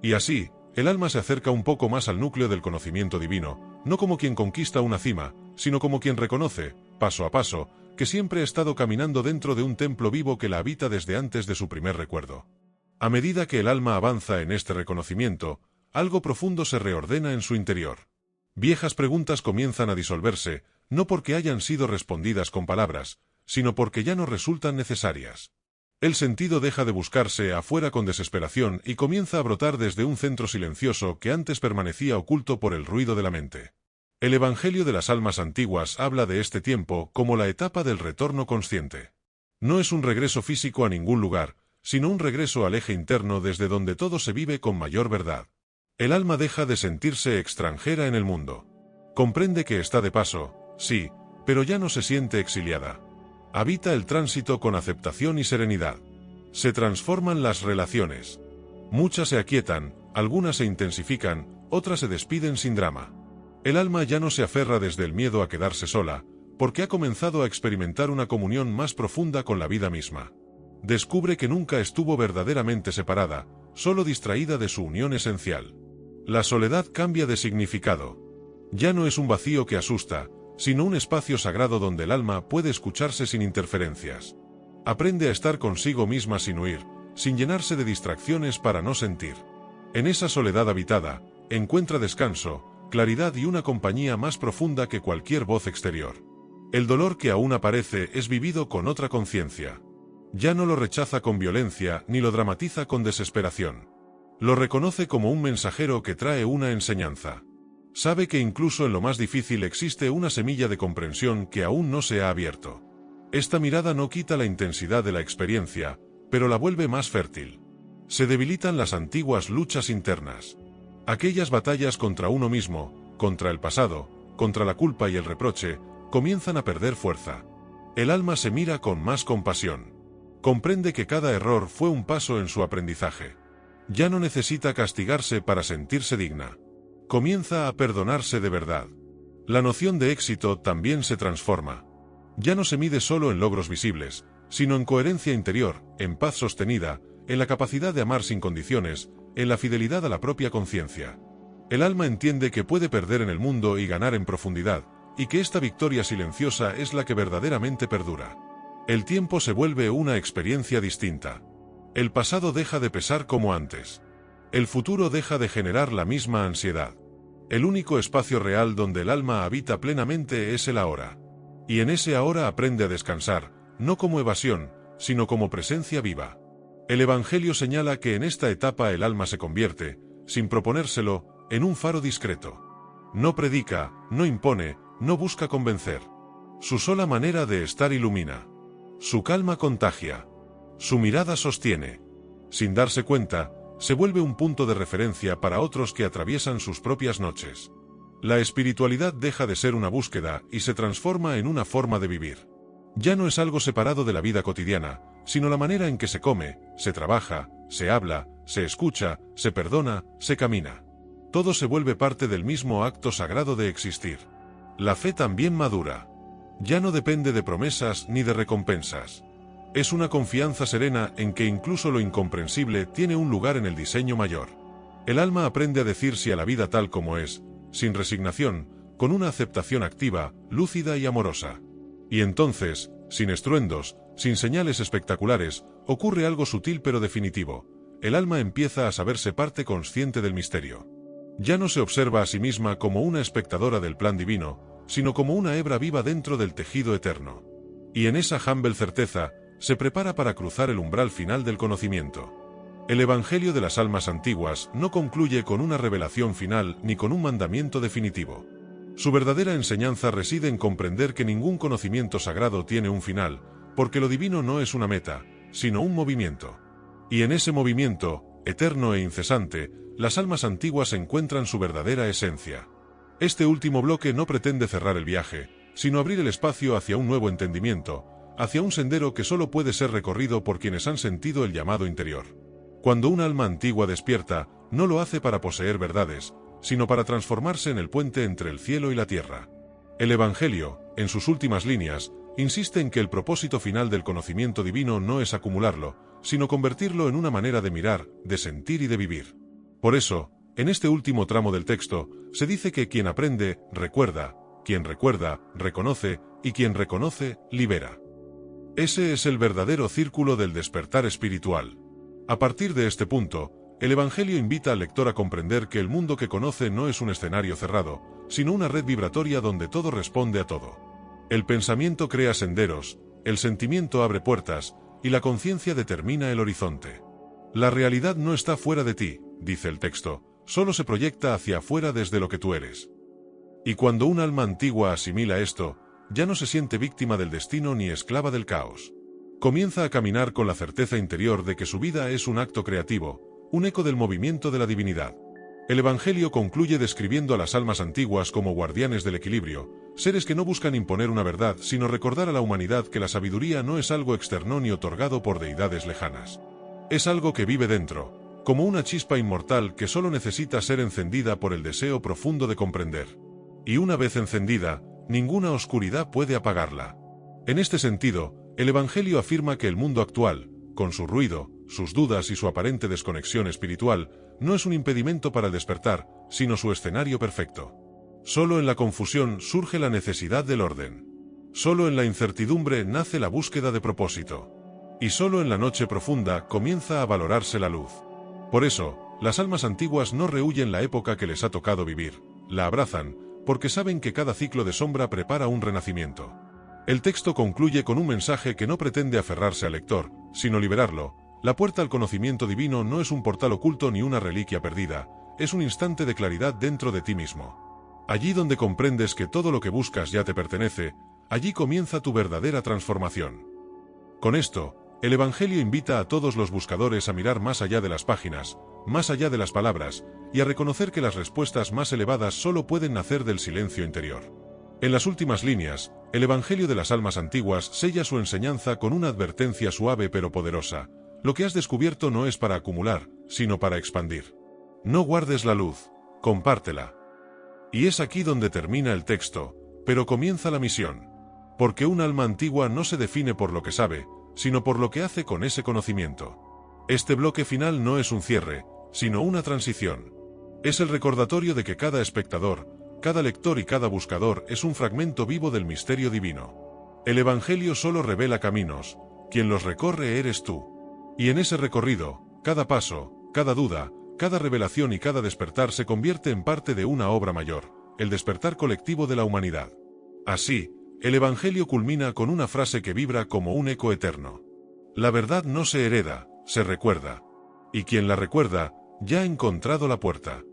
Y así, el alma se acerca un poco más al núcleo del conocimiento divino, no como quien conquista una cima, sino como quien reconoce, paso a paso, que siempre ha estado caminando dentro de un templo vivo que la habita desde antes de su primer recuerdo. A medida que el alma avanza en este reconocimiento, algo profundo se reordena en su interior. Viejas preguntas comienzan a disolverse, no porque hayan sido respondidas con palabras, sino porque ya no resultan necesarias. El sentido deja de buscarse afuera con desesperación y comienza a brotar desde un centro silencioso que antes permanecía oculto por el ruido de la mente. El Evangelio de las Almas Antiguas habla de este tiempo como la etapa del retorno consciente. No es un regreso físico a ningún lugar, sino un regreso al eje interno desde donde todo se vive con mayor verdad. El alma deja de sentirse extranjera en el mundo. Comprende que está de paso, sí, pero ya no se siente exiliada. Habita el tránsito con aceptación y serenidad. Se transforman las relaciones. Muchas se aquietan, algunas se intensifican, otras se despiden sin drama. El alma ya no se aferra desde el miedo a quedarse sola, porque ha comenzado a experimentar una comunión más profunda con la vida misma. Descubre que nunca estuvo verdaderamente separada, solo distraída de su unión esencial. La soledad cambia de significado. Ya no es un vacío que asusta, sino un espacio sagrado donde el alma puede escucharse sin interferencias. Aprende a estar consigo misma sin huir, sin llenarse de distracciones para no sentir. En esa soledad habitada, encuentra descanso, claridad y una compañía más profunda que cualquier voz exterior. El dolor que aún aparece es vivido con otra conciencia. Ya no lo rechaza con violencia ni lo dramatiza con desesperación. Lo reconoce como un mensajero que trae una enseñanza. Sabe que incluso en lo más difícil existe una semilla de comprensión que aún no se ha abierto. Esta mirada no quita la intensidad de la experiencia, pero la vuelve más fértil. Se debilitan las antiguas luchas internas. Aquellas batallas contra uno mismo, contra el pasado, contra la culpa y el reproche, comienzan a perder fuerza. El alma se mira con más compasión. Comprende que cada error fue un paso en su aprendizaje. Ya no necesita castigarse para sentirse digna. Comienza a perdonarse de verdad. La noción de éxito también se transforma. Ya no se mide solo en logros visibles, sino en coherencia interior, en paz sostenida, en la capacidad de amar sin condiciones, en la fidelidad a la propia conciencia. El alma entiende que puede perder en el mundo y ganar en profundidad, y que esta victoria silenciosa es la que verdaderamente perdura. El tiempo se vuelve una experiencia distinta. El pasado deja de pesar como antes. El futuro deja de generar la misma ansiedad. El único espacio real donde el alma habita plenamente es el ahora. Y en ese ahora aprende a descansar, no como evasión, sino como presencia viva. El Evangelio señala que en esta etapa el alma se convierte, sin proponérselo, en un faro discreto. No predica, no impone, no busca convencer. Su sola manera de estar ilumina. Su calma contagia. Su mirada sostiene. Sin darse cuenta, se vuelve un punto de referencia para otros que atraviesan sus propias noches. La espiritualidad deja de ser una búsqueda y se transforma en una forma de vivir. Ya no es algo separado de la vida cotidiana, sino la manera en que se come, se trabaja, se habla, se escucha, se perdona, se camina. Todo se vuelve parte del mismo acto sagrado de existir. La fe también madura. Ya no depende de promesas ni de recompensas. Es una confianza serena en que incluso lo incomprensible tiene un lugar en el diseño mayor. El alma aprende a decir sí a la vida tal como es, sin resignación, con una aceptación activa, lúcida y amorosa. Y entonces, sin estruendos, sin señales espectaculares, ocurre algo sutil pero definitivo. El alma empieza a saberse parte consciente del misterio. Ya no se observa a sí misma como una espectadora del plan divino, sino como una hebra viva dentro del tejido eterno. Y en esa humble certeza, se prepara para cruzar el umbral final del conocimiento. El Evangelio de las almas antiguas no concluye con una revelación final ni con un mandamiento definitivo. Su verdadera enseñanza reside en comprender que ningún conocimiento sagrado tiene un final, porque lo divino no es una meta, sino un movimiento. Y en ese movimiento, eterno e incesante, las almas antiguas encuentran su verdadera esencia. Este último bloque no pretende cerrar el viaje, sino abrir el espacio hacia un nuevo entendimiento, hacia un sendero que solo puede ser recorrido por quienes han sentido el llamado interior. Cuando un alma antigua despierta, no lo hace para poseer verdades, sino para transformarse en el puente entre el cielo y la tierra. El Evangelio, en sus últimas líneas, insiste en que el propósito final del conocimiento divino no es acumularlo, sino convertirlo en una manera de mirar, de sentir y de vivir. Por eso, en este último tramo del texto, se dice que quien aprende, recuerda, quien recuerda, reconoce, y quien reconoce, libera. Ese es el verdadero círculo del despertar espiritual. A partir de este punto, el Evangelio invita al lector a comprender que el mundo que conoce no es un escenario cerrado, sino una red vibratoria donde todo responde a todo. El pensamiento crea senderos, el sentimiento abre puertas, y la conciencia determina el horizonte. La realidad no está fuera de ti, dice el texto, solo se proyecta hacia afuera desde lo que tú eres. Y cuando un alma antigua asimila esto, ya no se siente víctima del destino ni esclava del caos. Comienza a caminar con la certeza interior de que su vida es un acto creativo, un eco del movimiento de la divinidad. El Evangelio concluye describiendo a las almas antiguas como guardianes del equilibrio, seres que no buscan imponer una verdad, sino recordar a la humanidad que la sabiduría no es algo externo ni otorgado por deidades lejanas. Es algo que vive dentro, como una chispa inmortal que solo necesita ser encendida por el deseo profundo de comprender. Y una vez encendida, ninguna oscuridad puede apagarla. En este sentido, el Evangelio afirma que el mundo actual, con su ruido, sus dudas y su aparente desconexión espiritual, no es un impedimento para el despertar, sino su escenario perfecto. Solo en la confusión surge la necesidad del orden. Solo en la incertidumbre nace la búsqueda de propósito. Y solo en la noche profunda comienza a valorarse la luz. Por eso, las almas antiguas no rehúyen la época que les ha tocado vivir, la abrazan, porque saben que cada ciclo de sombra prepara un renacimiento. El texto concluye con un mensaje que no pretende aferrarse al lector, sino liberarlo. La puerta al conocimiento divino no es un portal oculto ni una reliquia perdida, es un instante de claridad dentro de ti mismo. Allí donde comprendes que todo lo que buscas ya te pertenece, allí comienza tu verdadera transformación. Con esto, el Evangelio invita a todos los buscadores a mirar más allá de las páginas, más allá de las palabras, y a reconocer que las respuestas más elevadas solo pueden nacer del silencio interior. En las últimas líneas, el Evangelio de las almas antiguas sella su enseñanza con una advertencia suave pero poderosa. Lo que has descubierto no es para acumular, sino para expandir. No guardes la luz, compártela. Y es aquí donde termina el texto, pero comienza la misión. Porque un alma antigua no se define por lo que sabe, sino por lo que hace con ese conocimiento. Este bloque final no es un cierre, sino una transición. Es el recordatorio de que cada espectador, cada lector y cada buscador es un fragmento vivo del misterio divino. El Evangelio solo revela caminos, quien los recorre eres tú. Y en ese recorrido, cada paso, cada duda, cada revelación y cada despertar se convierte en parte de una obra mayor, el despertar colectivo de la humanidad. Así, el Evangelio culmina con una frase que vibra como un eco eterno. La verdad no se hereda, se recuerda. Y quien la recuerda, ya ha encontrado la puerta.